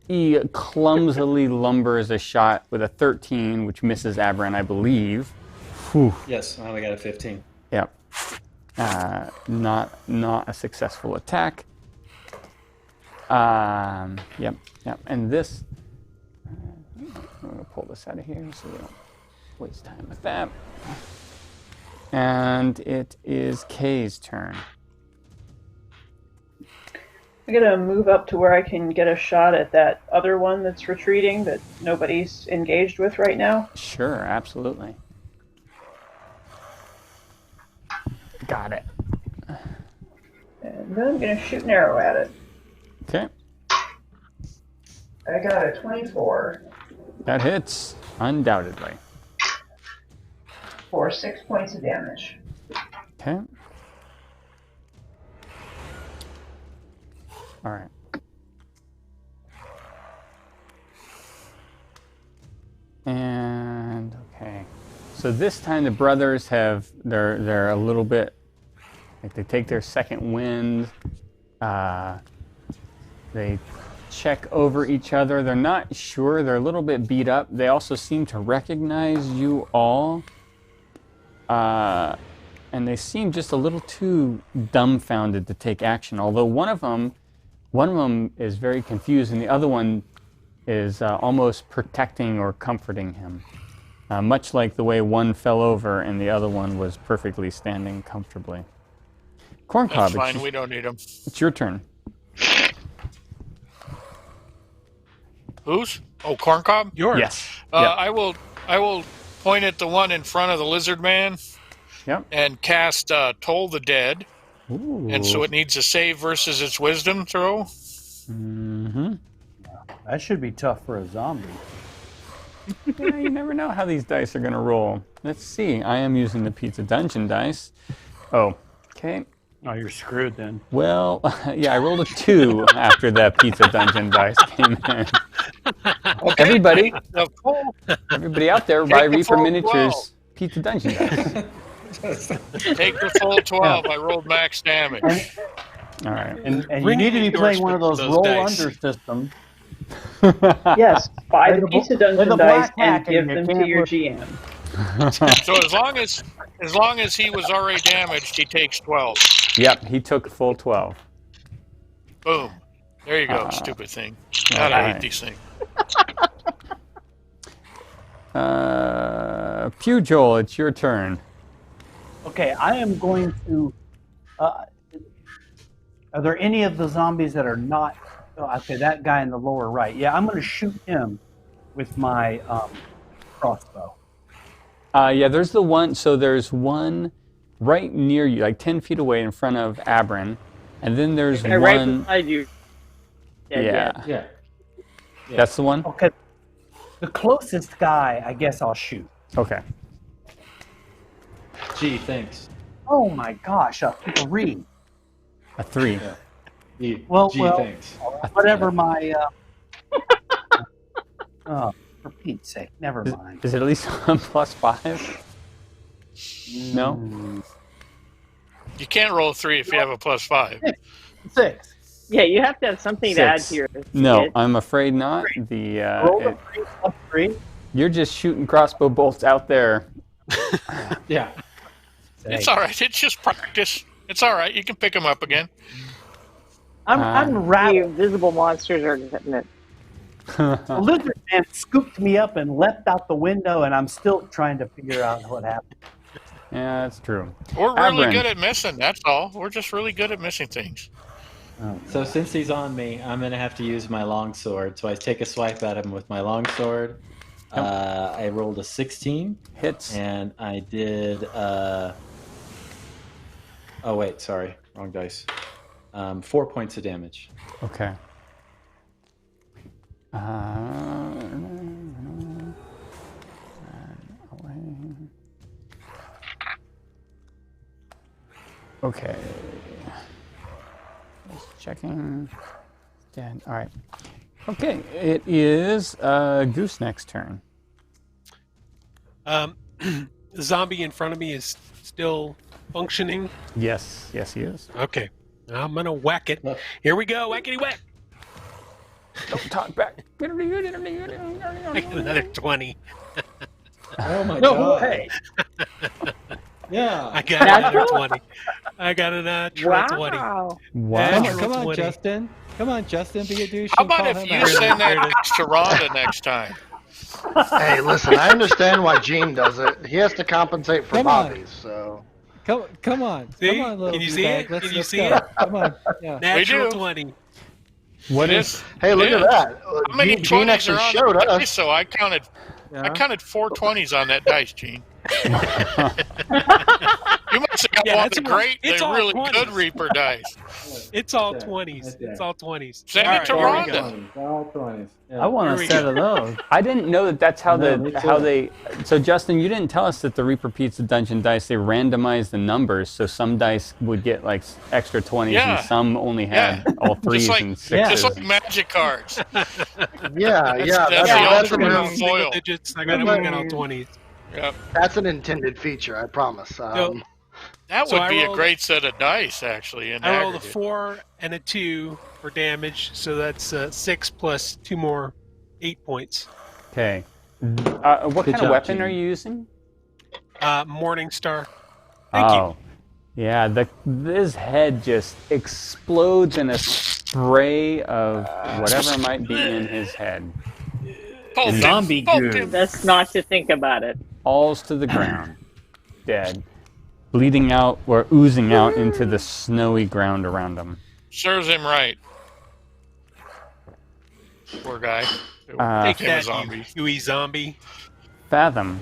E: He clumsily lumbers a shot with a 13, which misses Abran, I believe. Whew.
I: Yes, I only got a 15.
E: Yep. Not a successful attack. Yep. And this, I'm going to pull this out of here so we don't waste time with that. And it is Kay's turn.
G: I'm gonna move up to where I can get a shot at that other one that's retreating that nobody's engaged with right now.
E: Sure, absolutely. Got it.
G: And then I'm gonna shoot an arrow at it.
E: Okay.
G: I got a 24
E: That hits, undoubtedly.
G: for 6 points of damage.
E: Okay. All right. And okay. So this time the brothers they're a little bit like they take their second wind. They check over each other. They're not sure. They're a little bit beat up. They also seem to recognize you all. And they seem just a little too dumbfounded to take action. Although one of them is very confused, and the other one is almost protecting or comforting him. Much like the way one fell over and the other one was perfectly standing comfortably. Corncob,
F: That's fine. We don't need them.
E: it's your turn.
F: Whose? Oh, Corncob?
C: Yours.
E: Yes. Yep.
F: I will point at the one in front of the lizard man
E: Yep.
F: and cast Toll the Dead.
E: Ooh.
F: And so it needs a save versus its wisdom throw.
E: Mm-hmm.
A: That should be tough for a zombie.
E: Yeah, you never know how these dice are going to roll. Let's see. I am using the Pizza Dungeon dice. Oh, okay.
A: Oh, you're screwed then.
E: Well, yeah, I rolled a 2 after that Pizza Dungeon dice came in.
F: Okay.
E: Everybody,
F: The full,
E: everybody out there, buy
F: Take the
E: Reaper
F: full
E: Miniatures Pizza Dungeon dice.
F: take the full 12. I rolled max damage.
E: All right.
A: And you
C: Ring
A: need to be playing one of those
C: endorsement
A: roll
C: for those
A: under systems.
G: Yes, buy
A: Play
G: the
A: the
G: Pizza
A: play the
G: Dungeon
A: black
G: dice and
A: hack and
G: give
A: you
G: them to
A: can't
G: your
A: look-
G: GM.
F: So as long as he was already damaged, he takes 12.
E: Yep, he took full 12.
F: Boom. There you go, stupid thing. God,
E: all
F: I hate
E: right.
F: these things.
E: Pugh, Joel, it's your turn.
A: Okay, I am going to. Are there any of the zombies that are not? Oh, okay, that guy in the lower right. Yeah, I'm going to shoot him with my crossbow.
E: Yeah, there's the one. So there's one right near you, like 10 feet away in front of Abram. And then there's
D: And right
E: one.
D: beside you.
E: Yeah,
I: Yeah.
E: that's the one?
A: Okay, the closest guy, I guess I'll shoot.
E: Okay.
I: Gee, thanks.
A: Oh my gosh, a 3.
E: A 3.
I: Yeah.
A: Well,
I: Gee,
A: well,
I: thanks.
A: whatever my. Oh, for Pete's sake, never mind.
E: Is it at least on +5? No?
F: You can't roll 3 if you have a +5.
A: 6.
D: Yeah, you have to have something to add
E: 6.
D: to your.
E: No,
D: hit.
E: I'm afraid not. The
A: Roll a 3 plus 3.
E: you're just shooting crossbow bolts out there.
I: Yeah.
F: It's all right. It's just practice. It's all right. You can pick them up again.
A: I'm
D: The
A: rattled.
D: invisible monsters are getting it.
A: The lizard man scooped me up and leapt out the window, and I'm still trying to figure out what happened.
E: Yeah, that's true.
F: We're really
E: Abram.
F: good at missing. That's all. We're just really good at missing things.
I: So since he's on me, I'm gonna have to use my longsword. So I take a swipe at him with my longsword. I rolled a 16,
E: Hits.
I: and I did. Oh wait, sorry, wrong dice. 4 points of damage.
E: Okay. Okay. Just checking. Dead. All right. Okay. It is Gooseneck's turn.
C: The zombie in front of me is still functioning.
E: Yes. Yes, he is.
C: Okay. I'm going to whack it. Here we go. Whackity whack.
E: Don't talk back.
C: I got another 20.
I: Oh my
A: No
I: god!
A: way.
I: Yeah.
C: I got another
D: Natural?
C: 20. I got a natural 20.
D: Wow.
E: Wow.
I: Come
C: Natural
I: on, come on,
C: 20.
I: Justin. Come on, Justin, be a douche.
F: How
I: and
F: about
I: call
F: if
I: him
F: you
I: out.
F: send that text to Rhonda next time?
H: Hey, listen, I understand why Gene does it. He has to compensate for
I: Come on.
H: Bobby's, so.
I: Come on,
C: See?
I: come on, little
C: Can you see
I: bag.
C: it?
I: Let's,
C: Can you
I: let's
C: see
I: go.
C: it?
I: Come on, yeah.
C: Natural
F: do.
C: 20.
E: What
F: It
E: is?
F: is.
H: Hey, look
F: Yeah.
H: at that.
F: How many
H: Gene
F: 20s
H: actually
F: are on
H: showed
F: that dice?
H: us.
F: So I counted
I: Yeah.
F: 4 20s on that dice, Gene. You must have got
C: Yeah,
F: one
C: it's
F: of the
C: all-
F: great,
C: it's
F: the
C: all
F: really
C: 20s.
F: good Reaper dice.
C: It's all
I: Okay.
C: 20s.
I: Okay.
C: It's all 20s.
F: Send
C: All
F: it to
C: right, here we
F: Rhonda.
C: go.
I: All 20s. Yeah.
A: I want
C: Here
A: a
C: we
A: set
C: go.
A: of those.
E: I didn't know that that's how
I: No, me
E: how
I: too.
E: they. So Justin, you didn't tell us that the Reaper Pizza Dungeon dice they randomized the numbers, so some dice would get like extra 20s
F: Yeah.
E: and some only had all 3s
F: like-
E: and
A: yeah.
E: 6s.
F: Just like magic cards.
H: Yeah,
F: That's
H: that's
F: the
H: that's
F: ultimate
H: an,
F: of foil.
C: Digits. I got all 20s.
F: Yep.
H: that's an intended feature, I promise.
F: That
C: So
F: would
C: I
F: be a
C: rolled-
F: great set of dice, actually. In
C: I rolled a
F: aggregate.
C: 4 and a 2 for damage, so that's 6 plus 2 more 8 points.
E: Okay. What
I: Good
E: kind of
I: job,
E: weapon
I: Gene.
E: are you using?
C: Morning Star. Thank
E: Oh, yeah. His head just explodes in a spray of whatever might be in his head.
F: Poke him,
A: Zombie
F: poke
A: goo.
F: him.
D: That's not to think about it.
E: Falls to the ground, dead, bleeding out or oozing out into the snowy ground around him.
F: Serves him right. Poor guy.
E: Uh,
F: Take him a
C: that,
F: zombie.
C: you Huey zombie.
E: Fathom.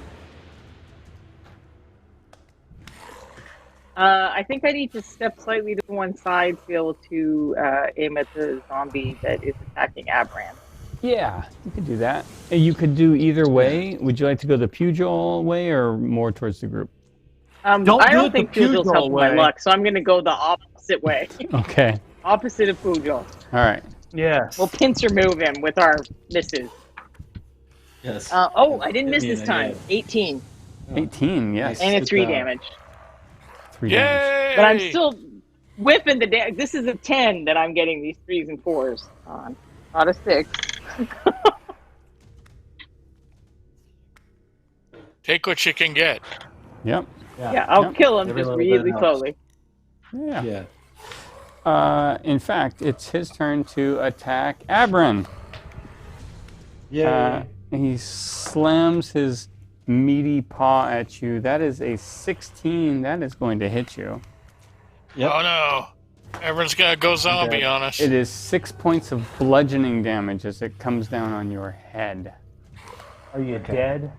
D: I think I need to step slightly to one side to be able to aim at the zombie that is attacking Abram.
E: Yeah, you could do that. You could do either way. Would you like to go the Pugil way or more towards the group?
D: I
A: do it
D: don't think
A: the
D: Pugil's
A: Pugil
D: helping my
A: way.
D: luck, so I'm going to go the opposite way.
E: Okay.
D: Opposite of Pugil.
E: All right.
A: Yes.
D: We'll pincer move him with our misses.
I: Yes.
D: I didn't miss
I: Indiana,
D: this time.
I: yeah.
D: 18.
E: 18, yes.
D: And it's 3
I: Good job.
D: damage.
E: 3 damage.
F: Yay!
D: But I'm still whipping the damage. This is a 10 that I'm getting these 3s and 4s on. Not a 6.
F: Take what you can get.
E: Yep.
D: Yeah, I'll kill him
I: Every
D: just
I: little bit
D: really
I: helps.
D: slowly.
E: Yeah.
I: Yeah.
E: In fact, it's his turn to attack Abram.
I: Yay.
E: He slams his meaty paw at you. That is a 16. That is going to hit you.
I: Yep.
F: Oh no. Everyone's gonna go zombie on us.
E: It is 6 points of bludgeoning damage as it comes down on your head.
A: Are you dead?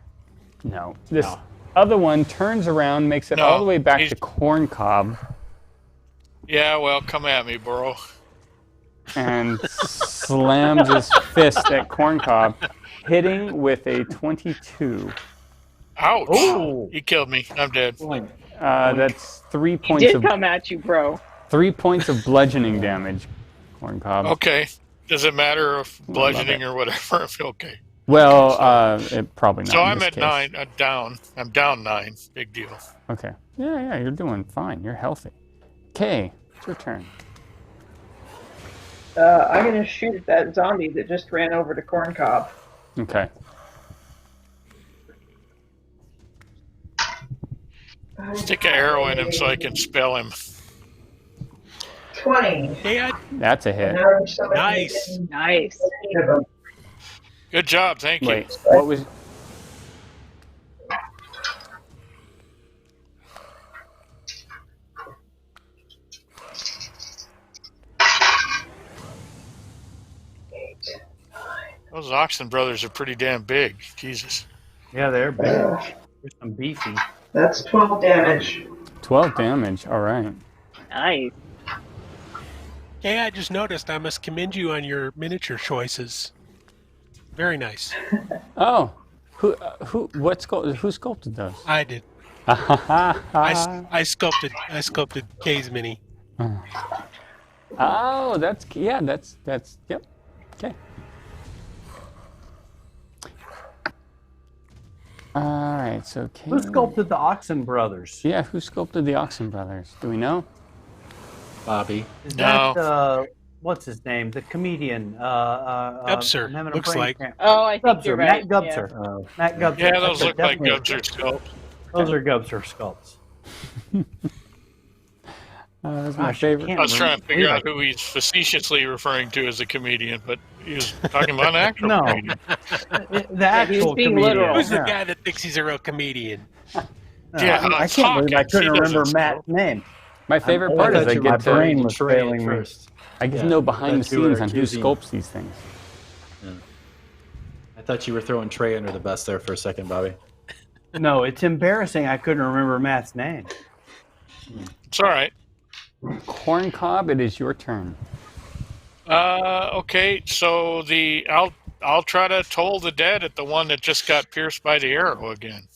E: No. This other one turns around, makes it
F: No,
E: all the way back
F: he's-
E: to Corncob,
F: Yeah, well, come at me, bro.
E: and slams his fist at Corncob, hitting with a 22.
F: Ouch!
A: Oh.
F: He killed me. I'm dead.
I: Boing.
E: That's 3
D: He
E: points
D: did
E: of
D: come at you, bro.
E: 3 points of bludgeoning damage, Corncob.
F: Okay. Does it matter if
E: love
F: bludgeoning
E: it.
F: or whatever? Okay.
E: Well, it probably not.
F: So
E: in
F: I'm
E: this
F: at
E: case.
F: 9. I'm down. I'm down 9. Big deal.
E: Okay. Yeah, you're doing fine. You're healthy. Okay, it's your turn.
G: I'm gonna shoot at that zombie that just ran over to Corncob.
E: Okay.
F: Stick an arrow in him so I can spell him.
G: 20.
C: Yeah,
E: That's a hit.
G: Now somebody
C: nice.
D: Nice.
G: hit him.
F: Good job. Thank you.
E: Wait, what was...
F: Those Oxen brothers are pretty damn big. Jesus.
A: Yeah, they're big. They're some beefy.
G: That's 12 damage.
E: 12 damage, all right.
D: Nice.
C: Hey, I just noticed I must commend you on your miniature choices. Very nice.
E: Oh, who sculpted those?
C: I did. I sculpted Kay's mini.
E: Oh, that's yep. Okay. All right, so
A: Who sculpted the Oxen brothers?
E: Yeah, who sculpted the Oxen brothers? Do we know?
I: Bobby.
A: Is
F: No.
A: that what's his name? The comedian.
C: Gubser,
A: I'm having a
C: looks
A: brain
C: like.
A: cramp.
D: Oh, I think
A: Gubser,
D: you're right.
A: Matt Gubser. Matt Gubser.
F: Yeah, those
A: That's
F: look like
A: definitely-
F: Gubser sculpts.
A: Those are Gubser sculpts.
E: That's my
A: Gosh,
E: favorite.
F: I was trying to figure out who he's facetiously referring to as a comedian, but he was talking about an actual
A: No.
F: comedian.
A: The actual
D: being
A: comedian.
D: literal.
C: Who's the
A: Yeah.
C: guy that thinks he's a real comedian?
F: Yeah,
A: I can't believe I
F: Hawkins, he
A: couldn't remember
F: doesn't
A: Matt's name.
E: My favorite
A: I'm
E: part
A: old.
E: is I
I: you
E: get
I: were
E: to,
A: brain
I: referring
A: was
I: to Trey
A: failing me.
I: first.
E: I get to
I: Yeah,
E: know
I: I
E: behind the
I: thought you were
E: scenes on who
I: accusing-
E: sculpts these things.
I: I thought you were throwing Trey under the bus there for a second, Bobby.
A: No, it's embarrassing. I couldn't remember Matt's name.
F: It's all right.
E: Corncob, it is your turn.
F: Okay, so I'll try to toll the dead at the one that just got pierced by the arrow again.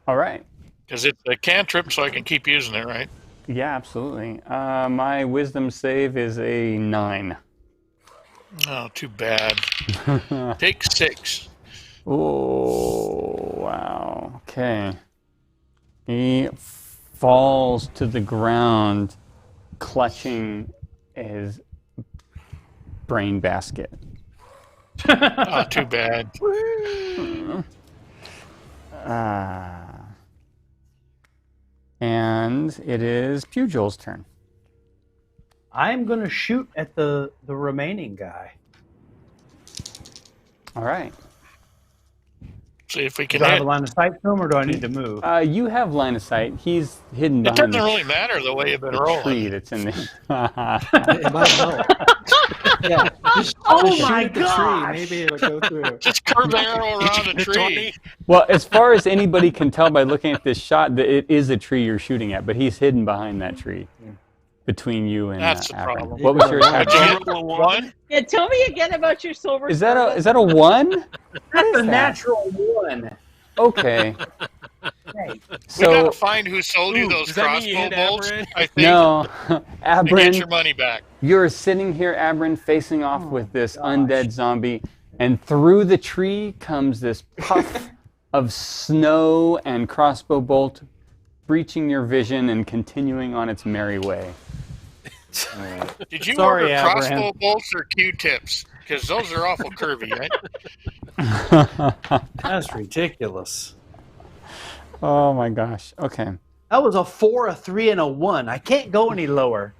E: All right.
F: Because it's a cantrip, so I can keep using it, right?
E: Yeah, absolutely. My wisdom save is a 9.
F: Oh, too bad. Take 6.
E: Oh, wow. Okay. He falls to the ground, clutching his brain basket.
F: Oh, too bad.
E: And it is Pugil's turn.
A: I'm going to shoot at the remaining guy.
E: All right.
F: See if we can
A: Do I have
F: hit.
A: a line of sight to him, or do I need to move?
E: You have line of sight. He's hidden
F: It
E: behind
F: doesn't really matter the way you've been
E: the tree
F: rolling.
E: that's in the...
I: It might help. Yeah. Just
A: Oh
I: shoot
A: my
I: at the
A: gosh!
I: tree. Maybe it'll go through.
F: Just curve the arrow around the tree.
E: Well, as far as anybody can tell by looking at this shot, that it is a tree you're shooting at, but he's hidden behind that tree. between you and
F: That's the
E: Abrin.
F: problem.
E: What was your attack?
F: Did you get one?
D: Yeah, tell me again about your silver.
E: Is that a 1?
A: That's a natural 1.
E: Okay.
A: Hey,
F: We gotta
E: So
F: find who sold you
C: Ooh,
F: those
C: does that mean you
F: crossbow
C: hit
F: bolts.
C: Abrin?
F: I think
E: no,
F: to get
E: Abrin,
F: your money back.
E: you're sitting here, Abrin, facing off with this undead zombie, and through the tree comes this puff of snow and crossbow bolt, breaching your vision and continuing on its merry way.
F: Did you
A: Sorry,
F: order
A: Abraham.
F: crossbow bolts or Q-tips? Because those are awful curvy, right?
A: that's ridiculous.
E: Oh my gosh. Okay.
A: That was a 4, a 3, and a 1. I can't go any lower.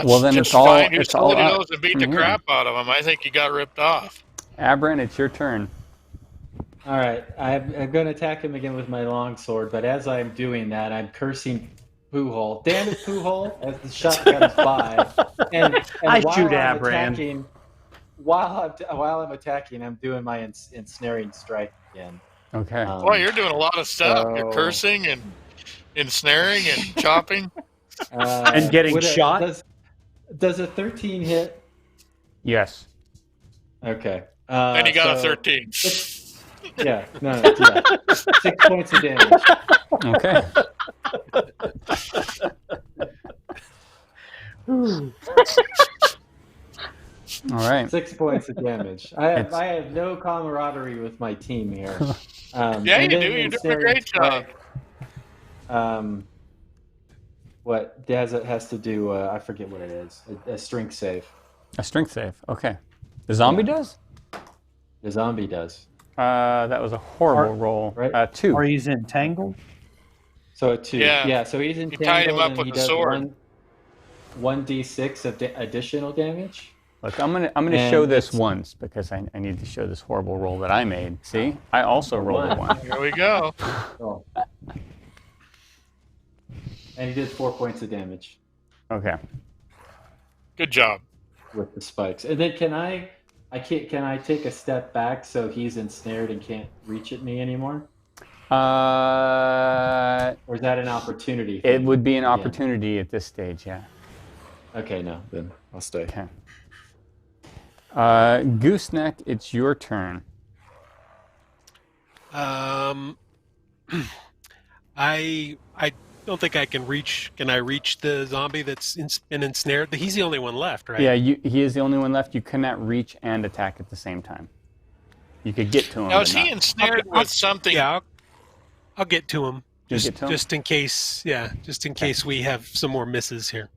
E: Well, then
F: Just
E: it's all
F: find who
E: it's all
F: sold you
E: up
F: those and beat
E: from
F: the
E: here.
F: crap out of them. I think you got ripped off.
E: Abrin, it's your turn.
B: All right, I'm going to attack him again with my longsword, but as I'm doing that, I'm cursing Poohole. Damn it, Poohole! As the shotgun fly, and
A: I
B: while
A: shoot
B: I'm
A: Abrin.
B: attacking, while I'm attacking, I'm doing my ensnaring strike again.
E: Okay.
F: Boy, you're doing a lot of stuff. You're
B: so-
F: cursing and ensnaring and chopping.
A: And getting shot?
B: Does a 13 hit?
E: Yes.
B: Okay.
F: And you got a
B: so-
F: 13.
B: Yeah, no, yeah. 6 points of damage.
E: Okay. All right.
B: 6 points of damage. I have no camaraderie with my team here.
F: Yeah,
B: and
F: you
B: then
F: do. You're doing a
B: ensnaring
F: great job.
B: strike, what Daz has to do? I forget what it is. A strength save.
E: A strength save. Okay. The zombie does?
B: The zombie does.
E: That was a horrible roll.
B: right?
E: 2.
A: Or he's entangled.
B: So a 2.
F: Yeah.
B: So he's
F: tied him
B: entangled
F: up
B: and
F: with
B: he
F: a
B: does
F: sword.
B: 1d6 of additional damage.
E: Look, I'm gonna
B: And
E: show this
B: it's-
E: once because I need to show this horrible roll that I made. See? I also rolled a 1.
F: Here we go.
B: Oh. And he did 4 points of damage
E: Okay.
F: Good job.
B: with the spikes. And then can I take a step back so he's ensnared and can't reach at me anymore? Or is that an opportunity?
E: It
B: thing?
E: would be an
B: Yeah.
E: opportunity at this stage, yeah.
B: Okay, no, then I'll stay.
E: Okay. Gooseneck, it's your turn.
C: I don't think I can reach. Can I reach the zombie that's been ensnared? He's the only one left, right?
E: Yeah, he is the only one left. You cannot reach and attack at the same time. You could get to him.
F: Now,
E: but
F: is he
E: not-
F: ensnared with something?
C: Yeah, I'll get to him.
E: You'll
C: Just,
E: get to him?
C: just in case. Yeah, just in case we have some more misses here.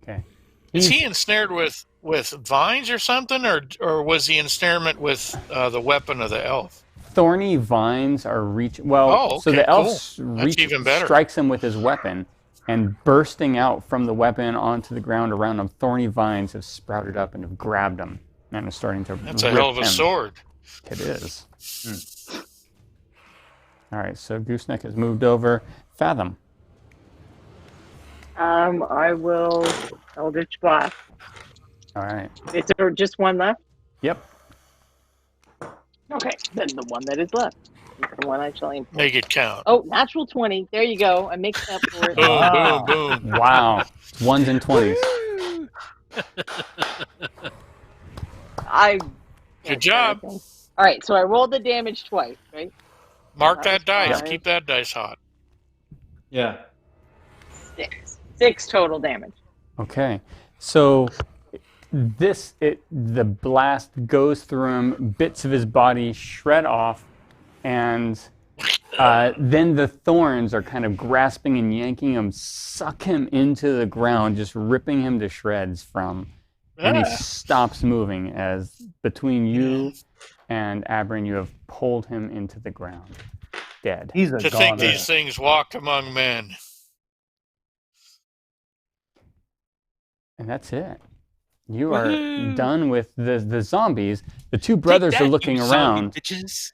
E: Okay.
F: Is he ensnared with vines or something, or was the ensnarement with the weapon of the elf?
E: Thorny vines are reaching. Well,
F: Oh,
E: so
F: okay,
E: the elf
F: cool. That's even better.
E: strikes him with his weapon, and bursting out from the weapon onto the ground around him, thorny vines have sprouted up and have grabbed him and are starting to.
F: That's a
E: rip
F: hell of a
E: him.
F: sword.
E: It is. All right, so Gooseneck has moved over. Fathom.
D: I will Eldritch Blast.
E: All right.
D: Is there just one left?
E: Yep.
D: Okay, then the one that is left is the one I shall aim for.
F: Make it count.
D: Oh, natural 20. There you go. I make up for it.
F: Boom,
E: Wow.
F: boom, boom.
E: Wow. 1s and 20s.
F: Good job.
D: All right, so I rolled the damage twice, right?
F: Mark that dice.
D: Five.
F: Keep that dice hot.
B: Yeah.
D: 6 total damage.
E: Okay. So the blast goes through him, bits of his body shred off, and then the thorns are kind of grasping and yanking him, suck him into the ground, just ripping him to shreds and he stops moving as between you and Abrin, you have pulled him into the ground, dead.
A: He's a
F: To think
A: goner.
F: these things walk among men.
E: And that's it. You are
C: Woohoo!
E: done with the zombies. The two brothers
C: Take
E: are
C: that,
E: looking
C: you zombie
E: around.
C: bitches.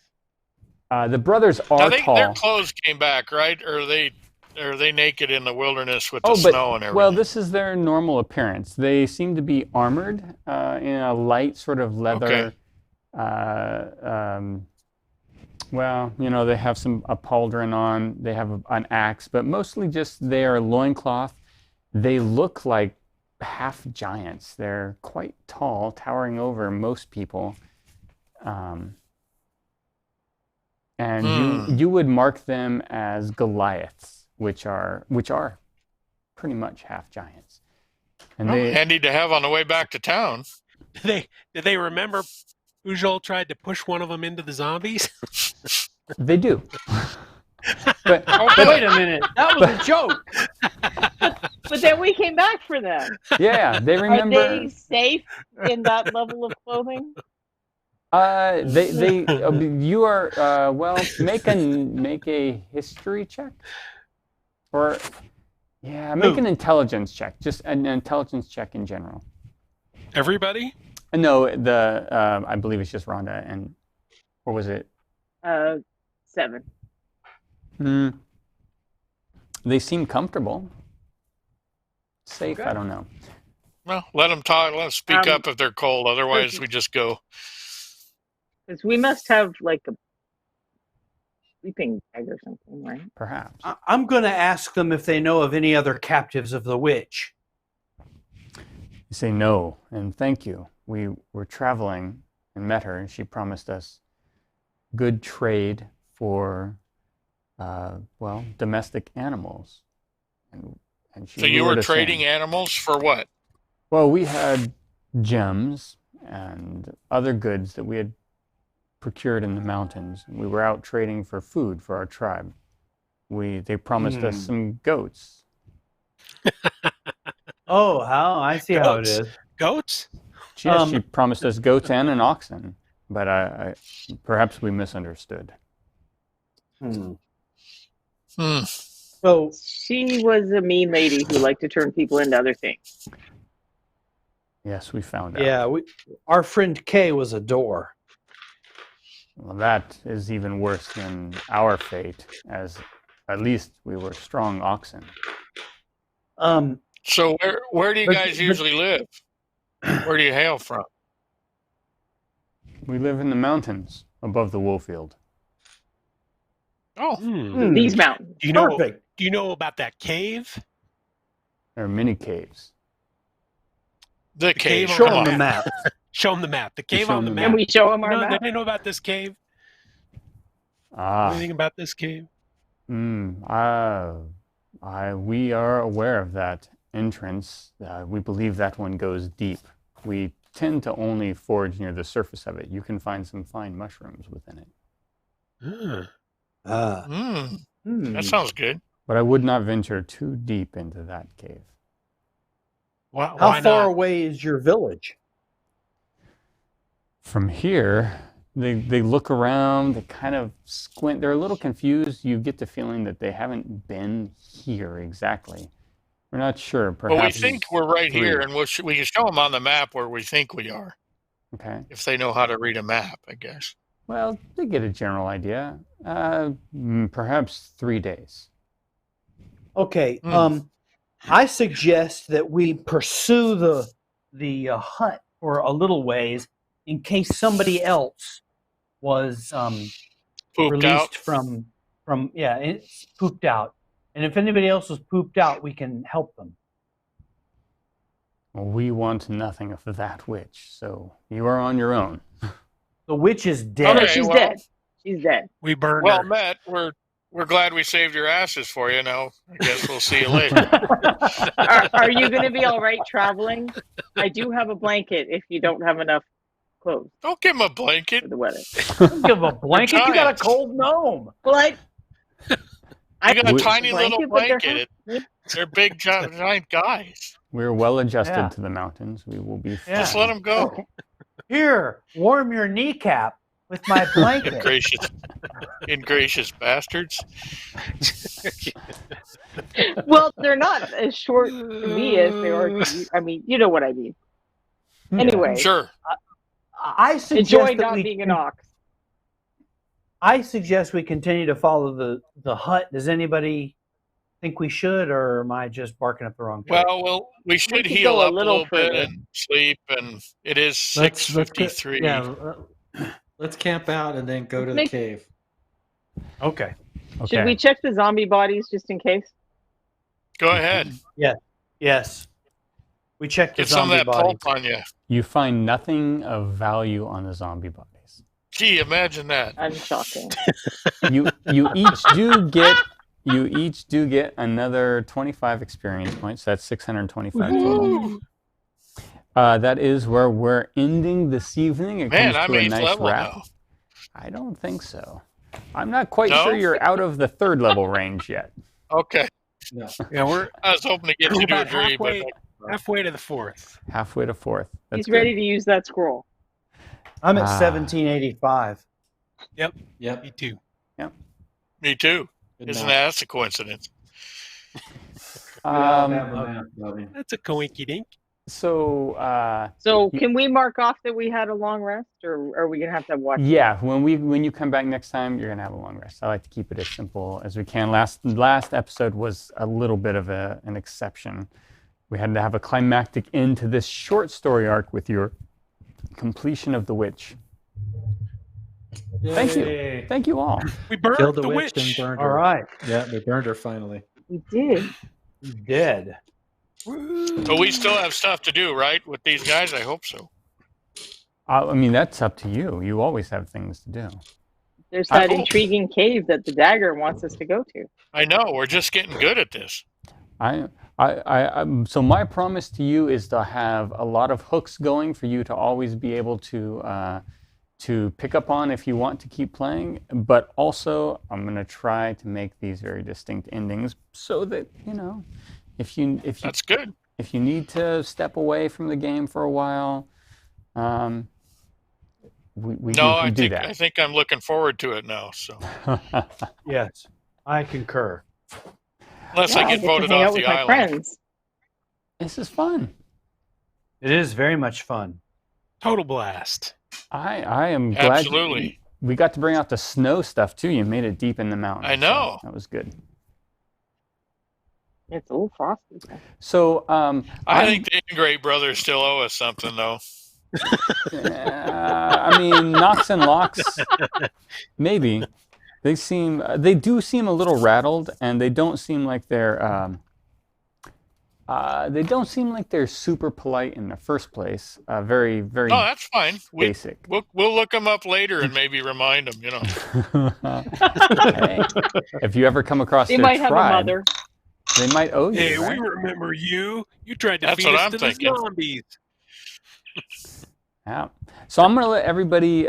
E: The brothers
F: Now
E: are
F: their
E: tall.
F: clothes came back, right? Or are they naked in the wilderness with the
E: Oh,
F: snow and everything?
E: well, this is their normal appearance. They seem to be armored in a light sort of leather. Well, they have a pauldron on. They have an axe, but mostly just they are loincloth. They look like half giants. They're quite tall, towering over most people. And you would mark them as Goliaths, which are pretty much half giants. And
F: handy to have on the way back to town.
C: Did they remember Pujol tried to push one of them into the zombies?
E: They do. But
A: wait a minute, that was a joke.
D: But then we came back for them.
E: Yeah, they remember.
D: Are they safe in that level of clothing?
E: You are well. Make a history check, or make an intelligence check. Just an intelligence check in general.
C: Everybody?
E: No, I believe it's just Rhonda and, or was it?
D: 7.
E: They seem comfortable. Safe,
A: Okay.
E: I don't know.
F: Well, let them talk. Let them speak up if they're cold. Otherwise, we just go.
D: Because we must have like a sleeping bag or something, right?
E: Perhaps.
A: I'm going to ask them if they know of any other captives of the witch.
E: You say no, and thank you. We were traveling and met her, and she promised us good trade for, domestic animals. And she
F: So you were
E: lured us
F: trading
E: in.
F: animals for what?
E: Well, we had gems and other goods that we had procured in the mountains. We were out trading for food for our tribe. They promised us some goats.
A: Oh, I see how it is.
C: Goats?
E: Yes, she promised us goats and an oxen, but I perhaps we misunderstood.
A: So
D: she was a mean lady who liked to turn people into other things.
E: Yes, we found out.
A: Yeah, our friend Kay was a door.
E: Well, that is even worse than our fate, as at least we were strong oxen.
F: So where do you guys usually live? Where do you hail from?
E: We live in the mountains above the Woolfield.
F: Oh,
D: These mountains.
A: Perfect.
C: Do you know about that cave?
E: There are many caves.
F: The cave.
A: Show them the map.
C: Show them the map. The cave
E: Show
C: on the
E: them
C: map.
D: Can we show them our
C: No,
D: map?
C: they know about this cave. Anything about this cave?
E: We are aware of that entrance. We believe that one goes deep. We tend to only forage near the surface of it. You can find some fine mushrooms within it.
F: That sounds good.
E: But I would not venture too deep into that cave.
A: How far away is your village?
E: From here, they look around, they kind of squint. They're a little confused. You get the feeling that they haven't been here exactly. We're not sure. Perhaps
F: Well, we think we're right here, and we can show them on the map where we think we are.
E: Okay.
F: If they know how to read a map, I guess.
E: Well, they get a general idea. Perhaps 3 days.
A: Okay. I suggest that we pursue the hut for a little ways in case somebody else was
F: Pooped
A: released
F: out.
A: from it's pooped out. And if anybody else was pooped out, we can help them.
E: Well, we want nothing of that witch, so you are on your own.
A: The witch is dead.
D: Oh no, she's dead. She's dead.
C: We burned
F: Well
C: her.
F: met. We're glad we saved your asses for you. Now, I guess we'll see you later.
D: Are you going to be all right traveling? I do have a blanket if you don't have enough clothes
F: Don't give him a blanket.
D: for the weather.
A: Don't give a blanket. You got a cold gnome.
D: Well,
F: You got a
E: We-
F: tiny little
D: but
F: blanket. They're big, giant guys.
E: We're well adjusted
A: Yeah.
E: to the mountains. We will be fine.
F: Just let them go.
D: Okay.
A: Here, warm your kneecap with my blanket.
F: Ingracious bastards.
D: Well, they're not as short to me as they are to you. I mean, you know what I mean. Anyway,
F: Sure.
A: I suggest
D: enjoy
A: that
D: not
A: we
D: being an ox.
A: I suggest we continue to follow the hut. Does anybody think we should, or am I just barking up the wrong tree?
F: Well, we should
D: could
F: heal
D: go a
F: up a
D: little
F: little bit
D: further.
F: and sleep, and it is
I: Let's
F: 6:53.
I: let's camp out and then go to the
D: Make-
I: cave.
A: Okay.
D: Should we check the zombie bodies just in case?
F: Go ahead.
A: Yes. We checked the
F: Get some of
A: zombie
F: that
A: body.
F: pulp on you.
E: You find nothing of value on the zombie bodies.
F: Gee, imagine that.
D: Unshocking.
E: You each do get another 25 experience points. So that's 625 total. That is where we're ending this evening. It
F: Man,
E: comes
F: I'm
E: to a
F: 8th
E: nice
F: level
E: wrap.
F: now.
E: I don't think so. I'm not quite
F: No?
E: sure you're out of the 3rd level range yet.
F: Okay.
I: No.
C: Yeah, we're
F: I was hoping to get you to
C: about
F: agree, but
C: halfway to the 4th.
E: Halfway to 4th. That's
D: He's
E: good.
D: ready to use that scroll.
A: I'm at 1785.
I: Yep.
C: Me too.
F: me too.
I: Good
F: Isn't
I: math.
F: that a coincidence?
I: Good Alabama math, Bobby.
C: That's a coinky dink.
E: So,
D: So can we mark off that we had a long rest, or are we gonna have to watch?
E: yeah, when you come back next time, you're gonna have a long rest. I like to keep it as simple as we can. Last episode was a little bit of an exception. We had to have a climactic end to this short story arc with your completion of The Witch. Thank you. Thank you all.
C: We burned
I: Killed
C: the
I: the witch and
C: witch.
I: burned
A: All
I: her.
A: right.
I: Yeah, we burned her finally.
D: We did.
A: You did.
F: But we still have stuff to do, right, with these guys? I hope so.
E: I mean, that's up to you. You always have things to do.
D: There's
F: I
D: that
F: hope.
D: intriguing cave that the dagger wants us to go to.
F: I know. We're just getting good at this.
E: So my promise to you is to have a lot of hooks going for you to always be able to pick up on if you want to keep playing. But also, I'm going to try to make these very distinct endings so that if you
F: That's good.
E: if you need to step away from the game for a while, we can do that.
F: I think I'm looking forward to it now. So
A: Yes, I concur.
F: unless
D: Yeah,
F: I get
D: to
F: voted
D: hang
F: off
D: out with
F: the
D: my
F: island.
D: friends.
E: This is fun.
A: It is very much fun.
C: Total blast.
E: I am glad
F: Absolutely.
E: we got to bring out the snow stuff too. You made it deep in the mountains.
F: I know.
E: So that was good.
D: It's a little frosty.
E: So
F: I think the Ingrate brothers still owe us something, though.
E: I mean, Knox and Locks, maybe. They do seem a little rattled, and they don't seem like they're super polite in the first place. Very, very.
F: No, that's fine.
E: Basic.
F: We'll look them up later and maybe remind them.
E: Hey, if you ever come across
D: They
E: their
D: might have a
E: tribe,
D: mother.
E: they might owe you.
C: Hey,
E: right?
C: we remember you. You tried to
F: That's
C: feed
F: what
C: us
F: I'm
C: to
F: thinking.
C: the zombies.
E: Yeah. So I'm going to let everybody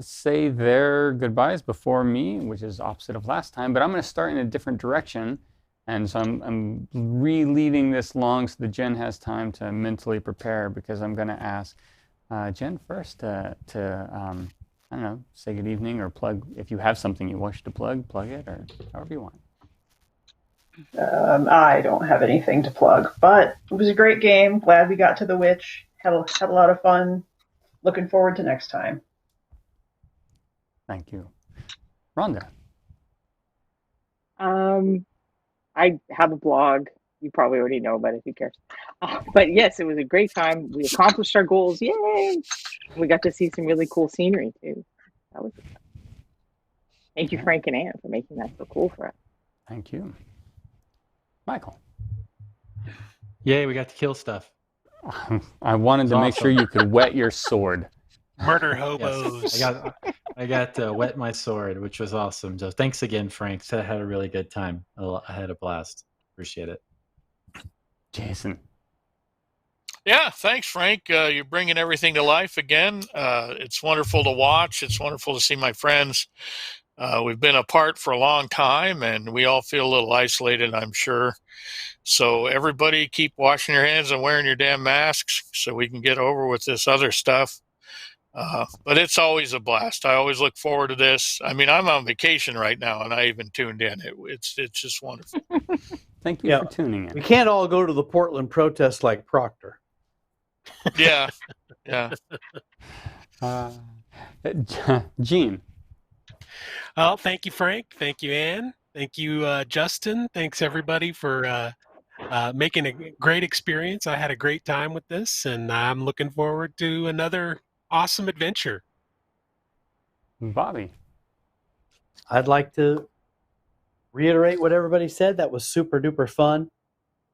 E: say their goodbyes before me, which is opposite of last time. But I'm going to start in a different direction. And so I'm re-leading this long so that Jen has time to mentally prepare, because I'm going to ask Jen first to I don't know, say good evening or plug. If you have something you wish to plug it, or however you want.
G: I don't have anything to plug, but it was a great game. Glad we got to the witch. Had a lot of fun. Looking forward to next time.
E: Thank you. Rhonda.
D: I have a blog. You probably already know about it. Who cares? But yes, it was a great time. We accomplished our goals. Yay! We got to see some really cool scenery too. That was fun. Thank you, Frank and Ann, for making that so cool for us.
E: Thank you. Michael.
I: Yay, we got to kill stuff.
E: I wanted to make sure you could wet your sword.
C: Murder hobos.
I: Yes. I got to wet my sword, which was awesome. So thanks again, Frank. I had a really good time. I had a blast. Appreciate it.
E: Jason.
F: Yeah, thanks, Frank. You're bringing everything to life again. It's wonderful to watch. It's wonderful to see my friends. We've been apart for a long time, and we all feel a little isolated, I'm sure. So everybody keep washing your hands and wearing your damn masks so we can get over with this other stuff. But it's always a blast. I always look forward to this. I mean, I'm on vacation right now, and I even tuned in. It's just wonderful.
E: Thank you for tuning in.
A: We can't all go to the Portland protest like Proctor.
F: Yeah.
E: Gene.
C: Oh, thank you, Frank. Thank you, Ann. Thank you, Justin. Thanks, everybody, for making a great experience. I had a great time with this, and I'm looking forward to another awesome adventure.
E: Bobby.
A: I'd like to reiterate what everybody said. That was super duper fun.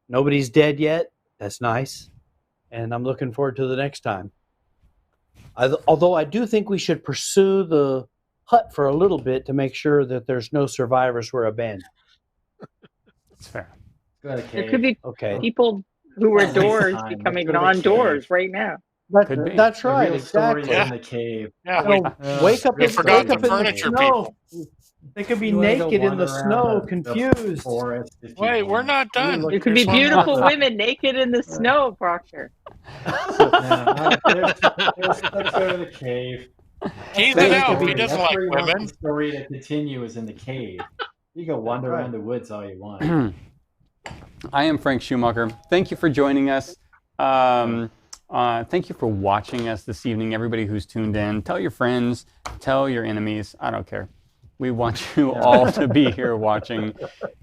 A: Nobody's dead yet. That's nice. And I'm looking forward to the next time. Although I do think we should pursue the hut for a little bit to make sure that there's no survivors who are abandoned.
E: It's fair.
B: Go to the
D: There
B: cave.
D: could be
A: Okay.
D: people who were
B: Not waste
D: doors
B: time.
D: becoming
B: Let's go to the
D: non-doors
B: cave.
D: right now.
E: Could be.
A: That's
B: The
A: right.
B: real story
A: Exactly.
B: is in the cave.
F: Yeah,
A: You
F: we,
A: know, wake up
B: we
A: in,
F: forgot
A: wake
F: the
A: up in
F: furniture
A: the snow. They could be
B: You wanna go
A: naked in the
B: wander around
A: snow,
B: the
A: confused.
B: forest if you
F: wait, we're
B: want.
F: not
B: We
F: done.
B: look
D: There could be
F: There's one more.
D: beautiful women naked in the snow, Proctor.
B: Let's go to the cave.
F: Tease
E: Thank
F: it
E: you.
F: out. He
B: That's
F: doesn't like
B: where you want
F: women.
B: the story to continue is in the cave. You go wander around the woods all you want.
E: I am Frank Schumacher. Thank you for joining us. Thank you for watching us this evening, everybody who's tuned in. Tell your friends, tell your enemies. I don't care. We want you all to be here watching.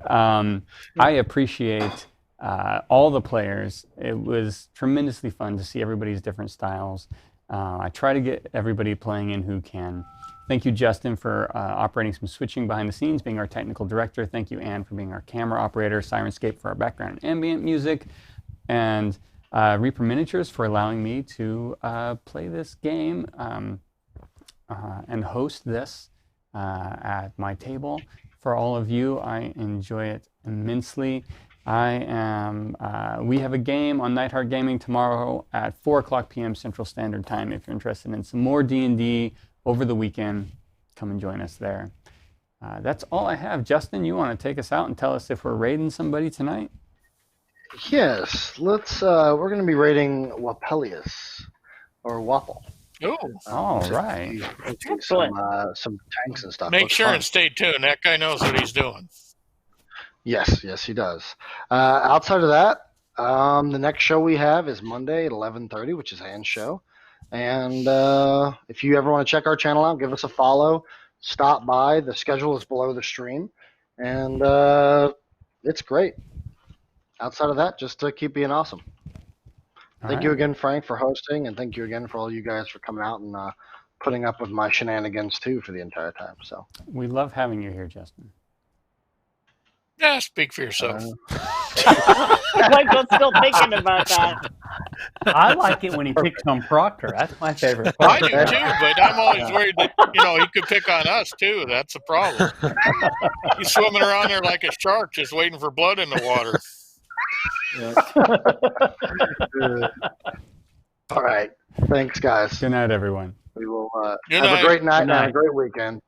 E: I appreciate all the players. It was tremendously fun to see everybody's different styles. I try to get everybody playing in who can. Thank you, Justin, for operating some switching behind the scenes, being our technical director. Thank you, Anne, for being our camera operator. Sirenscape for our background and ambient music. And Reaper Miniatures for allowing me to play this game and host this at my table. For all of you, I enjoy it immensely. We have a game on Nightheart Gaming tomorrow at 4:00 p.m. Central Standard Time. If you're interested in some more D&D over the weekend, come and join us there. That's all I have. Justin, you want to take us out and tell us if we're raiding somebody tonight?
H: Yes, let's. We're going to be raiding Wapelius or Wapple.
F: Oh,
E: All right.
H: Some tanks and stuff.
F: make
H: Looks
F: sure
H: fun.
F: and stay tuned. That guy knows what he's doing.
H: Yes, he does. Outside of that, the next show we have is Monday at 11:30, which is Anne's show. And if you ever want to check our channel out, give us a follow. Stop by. The schedule is below the stream, and it's great. Outside of that, just keep being awesome. Thank you again, Frank, for hosting, and thank you again for all you guys for coming out and putting up with my shenanigans too for the entire time. So
E: We love having you here, Justin.
F: Yeah, speak for yourself.
D: Michael's still thinking about that.
A: I like it when he picks on Proctor. That's my favorite
F: I
A: part.
F: do too, but I'm always worried that he could pick on us too. That's the problem. He's swimming around there like a shark, just waiting for blood in the water.
H: all right, thanks, guys.
E: Good night, everyone.
H: We will
F: Good
H: have
F: night.
H: a great night
A: Good night.
H: and a great weekend.